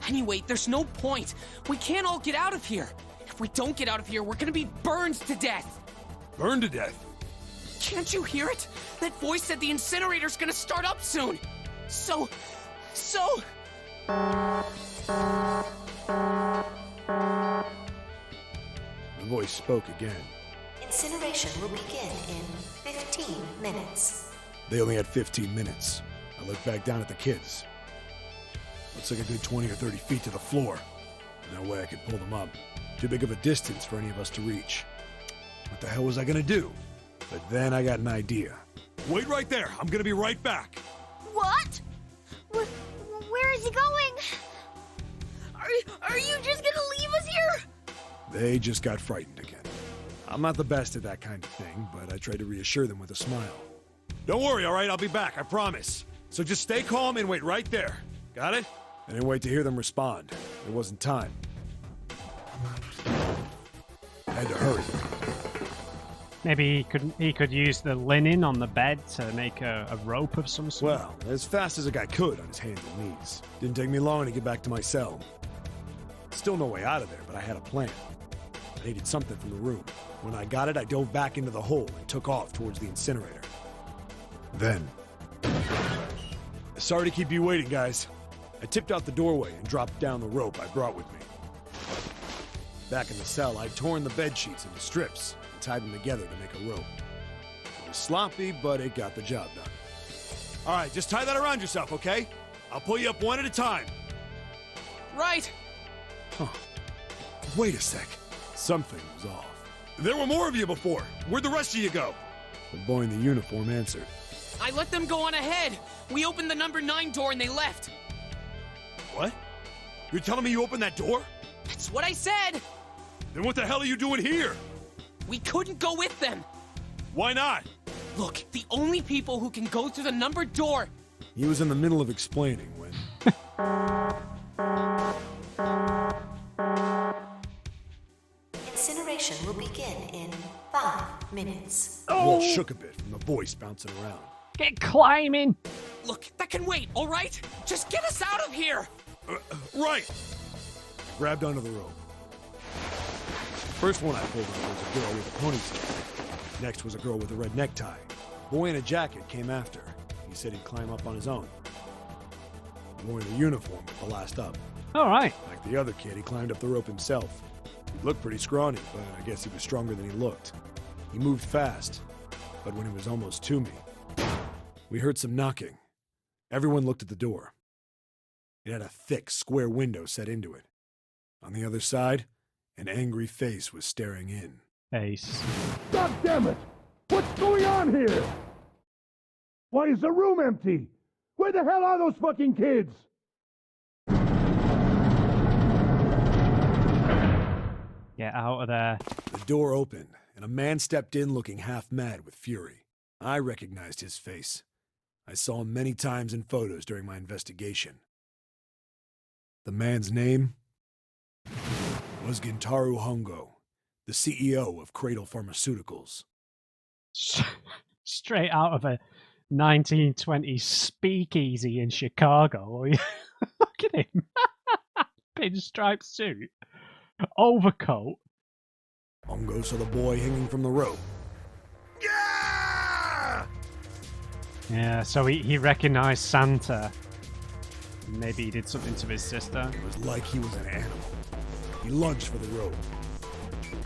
Anyway, there's no point. We can't all get out of here. If we don't get out of here, we're gonna be burned to death. Burned to death? Can't you hear it? That voice said the incinerator's gonna start up soon. So... The voice spoke again. Incineration will begin in 15 minutes. They only had 15 minutes. I looked back down at the kids. Looks like a good 20 or 30 feet to the floor. No way I could pull them up. Too big of a distance for any of us to reach. What the hell was I gonna do? But then I got an idea. Wait right there. I'm gonna be right back. What? Where is he going? Are you just gonna leave us here? They just got frightened again. I'm not the best at that kind of thing, but I tried to reassure them with a smile. Don't worry, all right? I'll be back, I promise. So just stay calm and wait right there. Got it? I didn't wait to hear them respond. There wasn't time. I had to hurry. Maybe he could use the linen on the bed to make a rope of some sort. Well, as fast as a guy could on his hands and knees. Didn't take me long to get back to my cell. Still no way out of there, but I had a plan. I needed something from the room. When I got it, I dove back into the hole and took off towards the incinerator. Then... Sorry to keep you waiting, guys. I tipped out the doorway and dropped down the rope I brought with me. Back in the cell, I'd torn the bed sheets into strips and tied them together to make a rope. It was sloppy, but it got the job done. All right, just tie that around yourself, okay? I'll pull you up one at a time. Right. Huh. Wait a sec. Something was off. There were more of you before. Where'd the rest of you go? The boy in the uniform answered. I let them go on ahead. We opened the number 9 door and they left. What? You're telling me you opened that door? That's what I said. Then what the hell are you doing here? We couldn't go with them. Why not? Look, the only people who can go through the numbered door. He was in the middle of explaining when... Incineration will begin in 5 minutes. Walt shook a bit from the voice bouncing around. Get climbing! Look, that can wait, all right? Just get us out of here. Right! Grabbed onto the rope. First one I pulled up was a girl with a ponytail. Next was a girl with a red necktie. A boy in a jacket came after. He said he'd climb up on his own. Wearing the uniform with the last up. Alright. Like the other kid, he climbed up the rope himself. He looked pretty scrawny, but I guess he was stronger than he looked. He moved fast, but when he was almost to me, we heard some knocking. Everyone looked at the door. It had a thick, square window set into it. On the other side, an angry face was staring in. Ace. God damn it! What's going on here? Why is the room empty? Where the hell are those fucking kids? Get out of there. The door opened, and a man stepped in looking half mad with fury. I recognized his face. I saw him many times in photos during my investigation. The man's name was Gintaro Hongo, the CEO of Cradle Pharmaceuticals. Straight out of a 1920s speakeasy in Chicago. Look at him. Pinstripe suit. Overcoat. Hongo saw the boy hanging from the rope. Yeah, so he recognized Santa. Maybe he did something to his sister. It was like he was an animal. He lunged for the rope.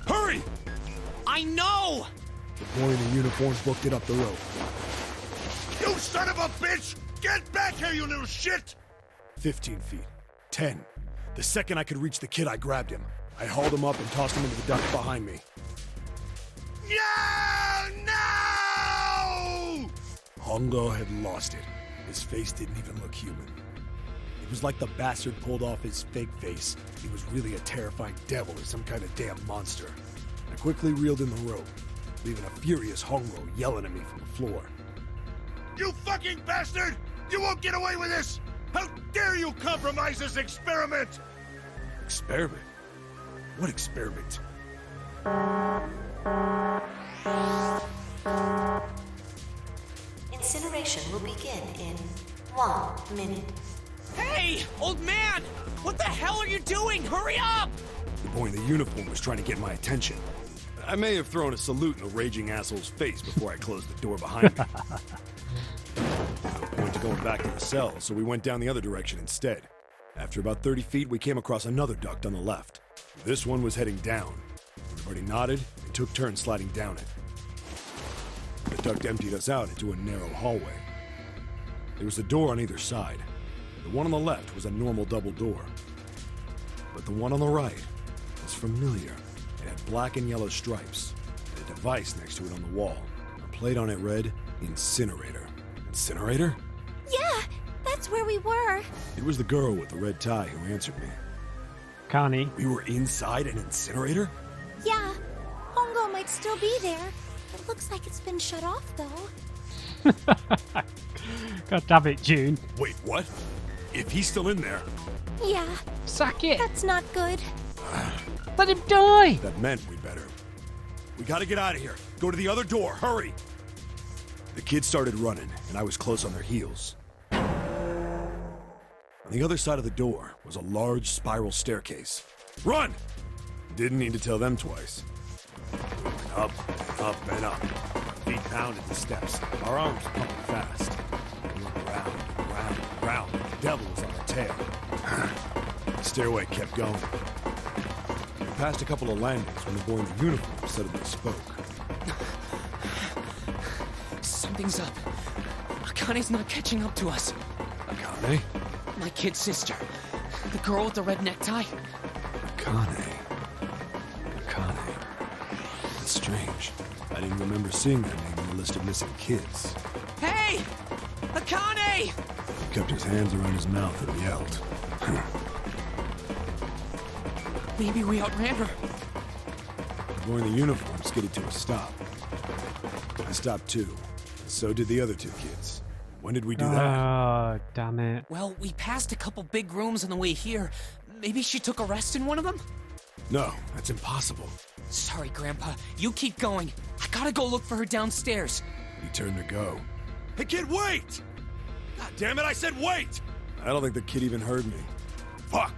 Hurry! I know! The boy in the uniform booked it up the rope. You son of a bitch! Get back here, you little shit! 15 feet. 10. The second I could reach the kid, I grabbed him. I hauled him up and tossed him into the duct behind me. No! Hongo had lost it. His face didn't even look human. It was like the bastard pulled off his fake face. He was really a terrifying devil or some kind of damn monster. I quickly reeled in the rope, leaving a furious Hongo yelling at me from the floor. You fucking bastard! You won't get away with this! How dare you compromise this experiment! Experiment? What experiment? Incineration will begin in 1 minute. Hey, old man! What the hell are you doing? Hurry up! The boy in the uniform was trying to get my attention. I may have thrown a salute in the raging asshole's face before I closed the door behind me. No point to going back to the cell, so we went down the other direction instead. After about 30 feet, we came across another duct on the left. This one was heading down. Everybody nodded and took turns sliding down it. The duct emptied us out into a narrow hallway. There was a door on either side. The one on the left was a normal double door. But the one on the right was familiar. It had black and yellow stripes, and a device next to it on the wall. A plate on it read, Incinerator. Incinerator? Yeah, that's where we were. It was the girl with the red tie who answered me. Connie. We were inside an incinerator? Yeah, Hongo might still be there. It looks like it's been shut off, though. God damn it, June. Wait, what? If he's still in there... Yeah, Sack it. that's not good. Let him die. That meant we better. We gotta get out of here. Go to the other door, hurry! The kids started running, and I was close on their heels. On the other side of the door was a large spiral staircase. Run! Didn't need to tell them twice. Up, up, and up. Feet pounded the steps. Our arms pumping fast. We went round, round, round. The devil was on our tail. The stairway kept going. We passed a couple of landings when the boy in the uniform suddenly spoke. Something's up. Akane's not catching up to us. Akane? My kid sister. The girl with the red necktie. Akane. That's strange. I didn't remember seeing that name on the list of missing kids. Hey! Akane! He kept his hands around his mouth and yelled. Maybe we outran her. Wearing the uniform skidded to a stop. I stopped too. So did the other two kids. When did we do that? Oh, damn it. Well, we passed a couple big rooms on the way here. Maybe she took a rest in one of them? No, that's impossible. Sorry, Grandpa. You keep going. I gotta go look for her downstairs. He turned to go. Hey, kid, wait! God damn it, I said wait! I don't think the kid even heard me. Fuck!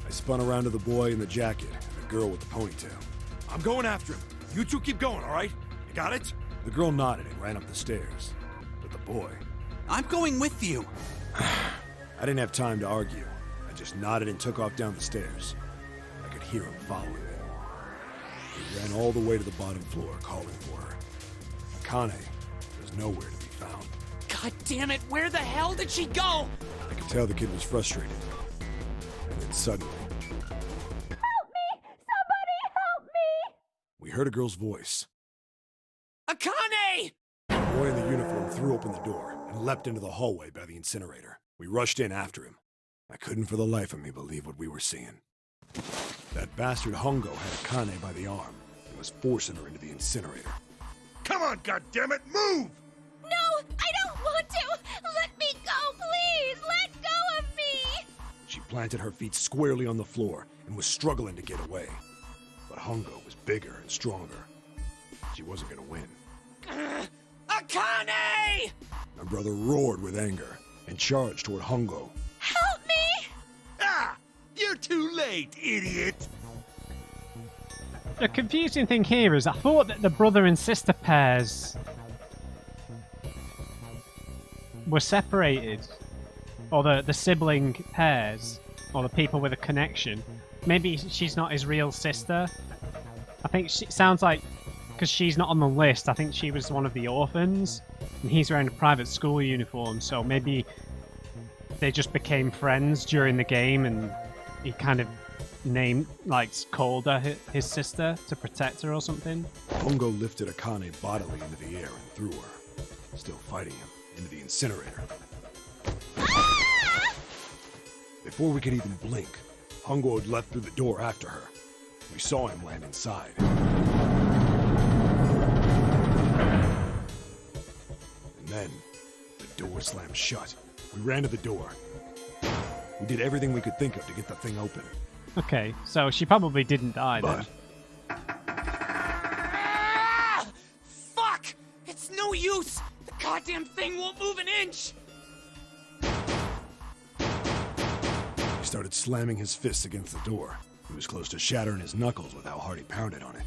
I spun around to the boy in the jacket and the girl with the ponytail. I'm going after him. You two keep going, all right? You got it? The girl nodded and ran up the stairs. But the boy... I'm going with you. I didn't have time to argue. I just nodded and took off down the stairs. I could hear him following me. He ran all the way to the bottom floor, calling for her. Akane was nowhere to be found. God damn it, where the hell did she go? I could tell the kid was frustrated. And then suddenly... Help me! Somebody help me! We heard a girl's voice. Akane! The boy in the uniform threw open the door and leapt into the hallway by the incinerator. We rushed in after him. I couldn't for the life of me believe what we were seeing. That bastard Hongo had Akane by the arm and was forcing her into the incinerator. Come on, goddammit, move! No, I don't want to! Let me go, please! Let go of me! She planted her feet squarely on the floor and was struggling to get away. But Hongo was bigger and stronger. She wasn't gonna win. Akane! My brother roared with anger and charged toward Hongo. Help me! Ah! You're too late, idiot! The confusing thing here is I thought that the brother and sister pairs were separated. Or the sibling pairs. Or the people with a connection. Maybe she's not his real sister. I think it sounds like, because she's not on the list, I think she was one of the orphans. And he's wearing a private school uniform, so maybe they just became friends during the game and he kind of called her his sister to protect her or something. Hongo lifted Akane bodily into the air and threw her, still fighting him, into the incinerator. Ah! Before we could even blink, Hongo had leapt through the door after her. We saw him land inside. And then, the door slammed shut. We ran to the door. We did everything we could think of to get the thing open. Okay, so she probably didn't die then. But Ah! Fuck! It's no use! The goddamn thing won't move an inch! he started slamming his fists against the door. He was close to shattering his knuckles with how hard he pounded on it.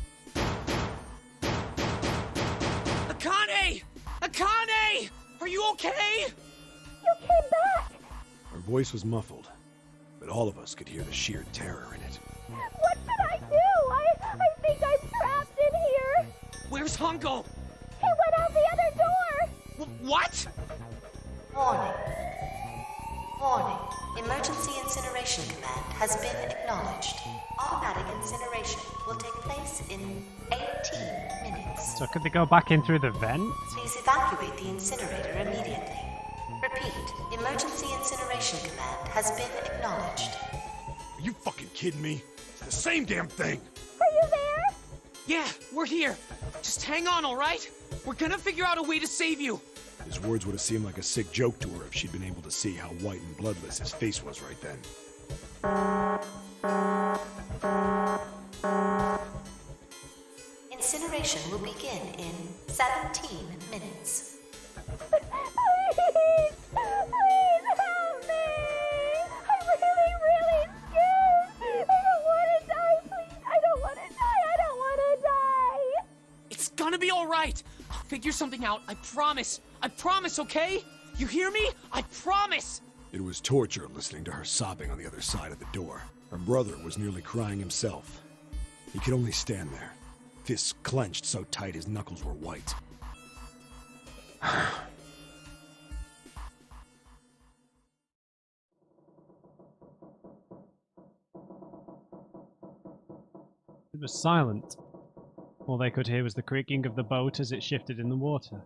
Akane! Akane! Are you okay? You came back! Her voice was muffled, but all of us could hear the sheer terror in it. What should I do? I think I'm trapped in here! Where's Hongo? He went out the other door! What? Warning. Warning. Emergency incineration command has been acknowledged. Automatic incineration will take place in 18 minutes. So could they go back in through the vent? Please evacuate the incinerator immediately. Repeat. Emergency incineration command has been acknowledged. Are you fucking kidding me? It's the same damn thing! Are you there? Yeah, we're here. Just hang on, alright? We're gonna figure out a way to save you. His words would have seemed like a sick joke to her if she'd been able to see how white and bloodless his face was right then. Incineration will begin in 17 minutes. Please! Please help me! I'm really scared! I don't want to die, please! I don't want to die! I don't want to die! It's gonna be alright. I'll figure something out. I promise. I promise, okay? You hear me? I promise! It was torture listening to her sobbing on the other side of the door. Her brother was nearly crying himself. He could only stand there, fists clenched so tight his knuckles were white. It was silent. All they could hear was the creaking of the boat as it shifted in the water.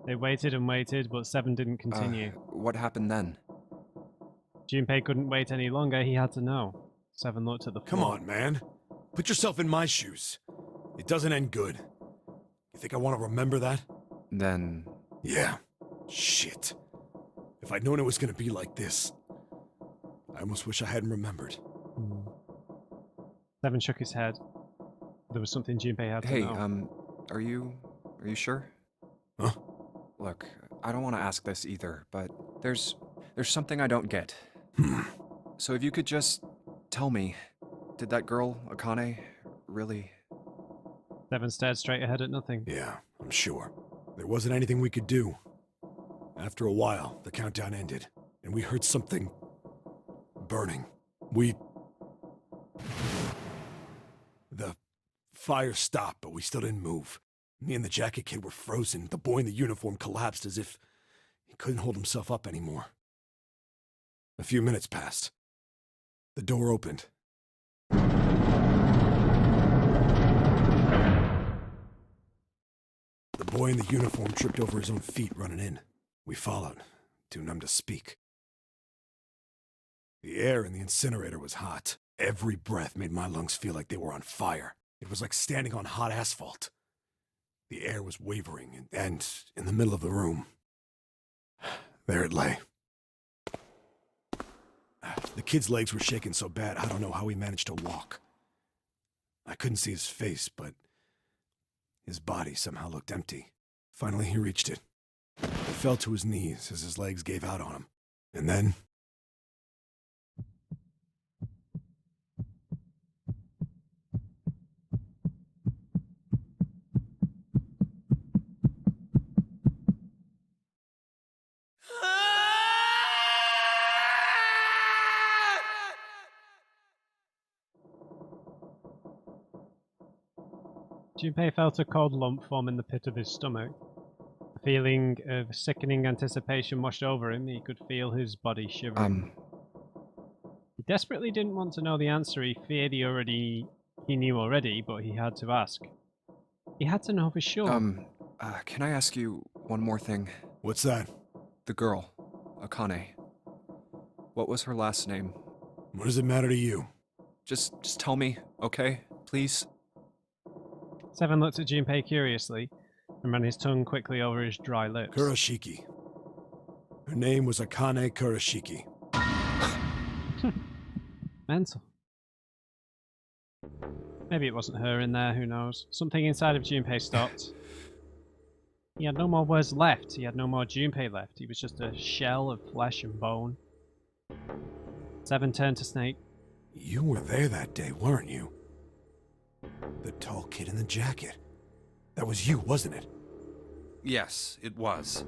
They waited and waited, but Seven didn't continue. What happened then? Junpei couldn't wait any longer, he had to know. Seven looked at the floor. Come on, man. Put yourself in my shoes. It doesn't end good. You think I want to remember that? Then... Yeah. Shit. If I'd known it was gonna be like this, I almost wish I hadn't remembered. Seven shook his head. There was something Junpei had to know. Are you sure? Huh? Look, I don't want to ask this either, but there's something I don't get. So if you could just tell me, did that girl, Akane, really... Seven stared straight ahead at nothing. Yeah, I'm sure. There wasn't anything we could do. After a while, the countdown ended, and we heard something... burning. The fire stopped, but we still didn't move. Me and the jacket kid were frozen. The boy in the uniform collapsed as if he couldn't hold himself up anymore. A few minutes passed. The door opened. The boy in the uniform tripped over his own feet running in. We followed, too numb to speak. The air in the incinerator was hot. Every breath made my lungs feel like they were on fire. It was like standing on hot asphalt. The air was wavering, and in the middle of the room, there it lay. The kid's legs were shaking so bad, I don't know how he managed to walk. I couldn't see his face, but his body somehow looked empty. Finally, he reached it. He fell to his knees as his legs gave out on him. And then... Junpei felt a cold lump form in the pit of his stomach. A feeling of sickening anticipation washed over him. He could feel his body shivering. He desperately didn't want to know the answer. He feared he knew already, but he had to ask. He had to know for sure. Can I ask you one more thing? What's that? The girl, Akane. What was her last name? What does it matter to you? Just tell me, okay? Please? Seven looked at Junpei curiously and ran his tongue quickly over his dry lips. Kurashiki. Her name was Akane Kurashiki. Mental. Maybe it wasn't her in there, who knows. Something inside of Junpei stopped. He had no more words left. He had no more Junpei left. He was just a shell of flesh and bone. Seven turned to Snake. You were there that day, weren't you? The tall kid in the jacket. That was you, wasn't it? Yes, it was.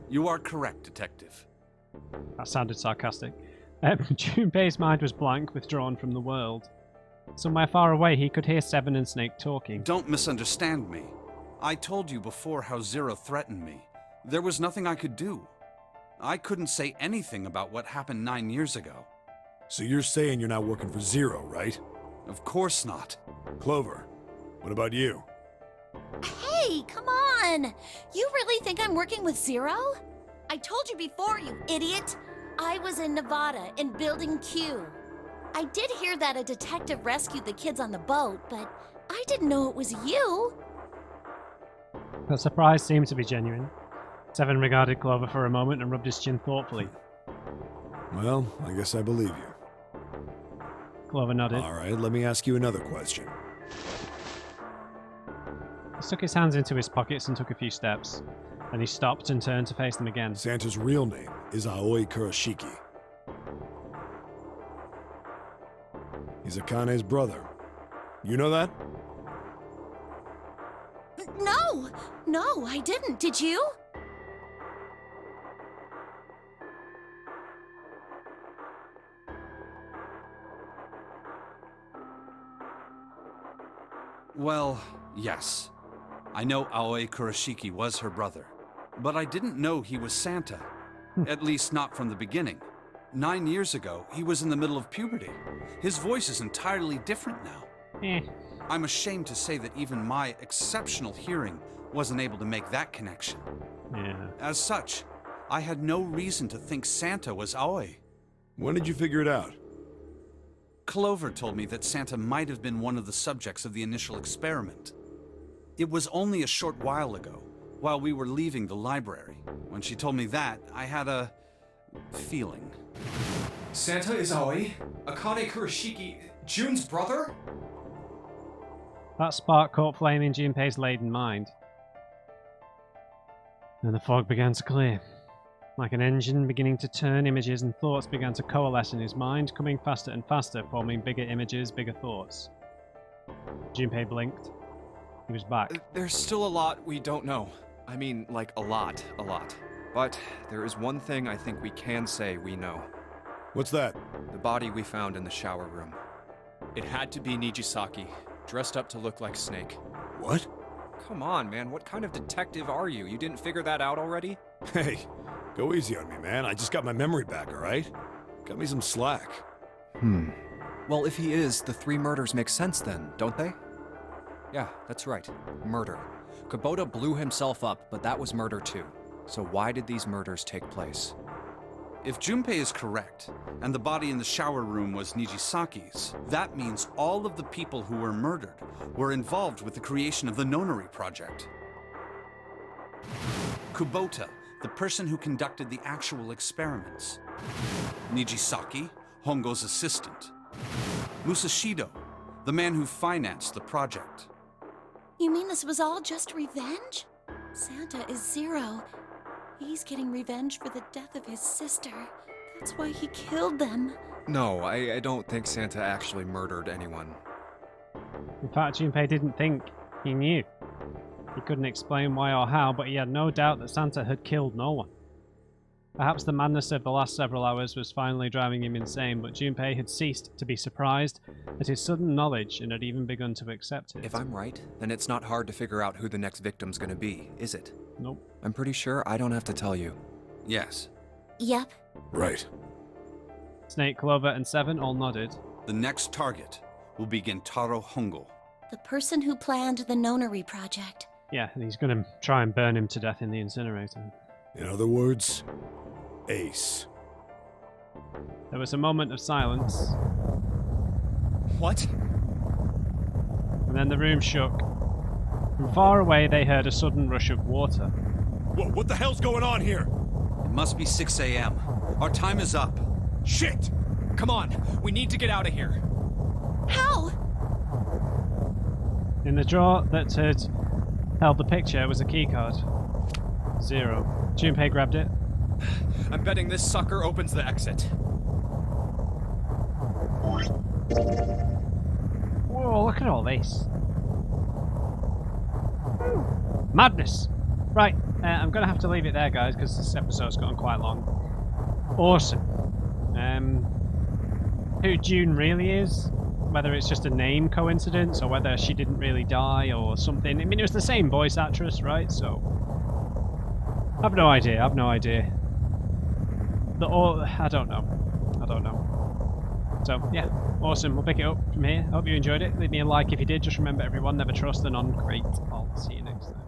You are correct, Detective. That sounded sarcastic. Junpei's mind was blank, withdrawn from the world. Somewhere far away, he could hear Seven and Snake talking. Don't misunderstand me. I told you before how Zero threatened me. There was nothing I could do. I couldn't say anything about what happened 9 years ago. So you're saying you're not working for Zero, right? Of course not. Clover, what about you? Hey, come on! You really think I'm working with Zero? I told you before, you idiot! I was in Nevada, in Building Q. I did hear that a detective rescued the kids on the boat, but I didn't know it was you. The surprise seemed to be genuine. Seven regarded Clover for a moment and rubbed his chin thoughtfully. Well, I guess I believe you. Clover nodded. All right, let me ask you another question. He stuck his hands into his pockets and took a few steps. Then he stopped and turned to face them again. Santa's real name is Aoi Kurashiki. He's Akane's brother. You know that? No, I didn't. Did you? Well, yes. I know Aoi Kurashiki was her brother, but I didn't know he was Santa. At least not from the beginning. 9 years ago, he was in the middle of puberty. His voice is entirely different now. I'm ashamed to say that even my exceptional hearing wasn't able to make that connection. As such, I had no reason to think Santa was Aoi. When did you figure it out? Clover told me that Santa might have been one of the subjects of the initial experiment. It was only a short while ago, while we were leaving the library. When she told me that, I had a feeling. Santa is Aoi? Akane Kurashiki, June's brother? That spark caught flame in Junpei's laden mind. And the fog began to clear. Like an engine beginning to turn, images and thoughts began to coalesce in his mind, coming faster and faster, forming bigger images, bigger thoughts. Junpei blinked. He was back. There's still a lot we don't know. I mean, like a lot. But there is one thing I think we can say we know. What's that? The body we found in the shower room. It had to be Nijisaki, dressed up to look like Snake. What? Come on, man, what kind of detective are you? You didn't figure that out already? Hey, go easy on me, man. I just got my memory back, alright? Cut me some slack. Well, if he is, the 3 murders make sense then, don't they? Yeah, that's right. Murder. Kubota blew himself up, but that was murder too. So why did these murders take place? If Junpei is correct, and the body in the shower room was Nijisaki's, that means all of the people who were murdered were involved with the creation of the Nonary project. Kubota, the person who conducted the actual experiments. Nijisaki, Hongo's assistant. Musashido, the man who financed the project. You mean this was all just revenge? Santa is Zero. He's getting revenge for the death of his sister. That's why he killed them. No, I don't think Santa actually murdered anyone. In fact, Junpei didn't think he knew. He couldn't explain why or how, but he had no doubt that Santa had killed no one. Perhaps the madness of the last several hours was finally driving him insane, but Junpei had ceased to be surprised at his sudden knowledge and had even begun to accept it. If I'm right, then it's not hard to figure out who the next victim's gonna be, is it? Nope. I'm pretty sure I don't have to tell you. Yes. Yep. Right. Snake, Clover, and Seven all nodded. The next target will be Gentaro Hongo. The person who planned the Nonary project. Yeah, and he's gonna try and burn him to death in the incinerator. In other words, Ace. There was a moment of silence, What? and then the room shook. From far away, they heard a sudden rush of water. What the hell's going on here? It must be 6 a.m. Our time is up. Shit! Come on, we need to get out of here. How? In the drawer that had held the picture was a keycard. 0. Junpei grabbed it. I'm betting this sucker opens the exit. Whoa, look at all this. Madness! Right, I'm going to have to leave it there, guys, because this episode's gotten quite long. Awesome. Who June really is, whether it's just a name coincidence, or whether she didn't really die, or something. I mean, it was the same voice actress, right? So, I've no idea, I don't know. So, yeah, awesome. We'll pick it up from here. Hope you enjoyed it. Leave me a like if you did. Just remember, everyone, never trust the non-great. I'll see you next time.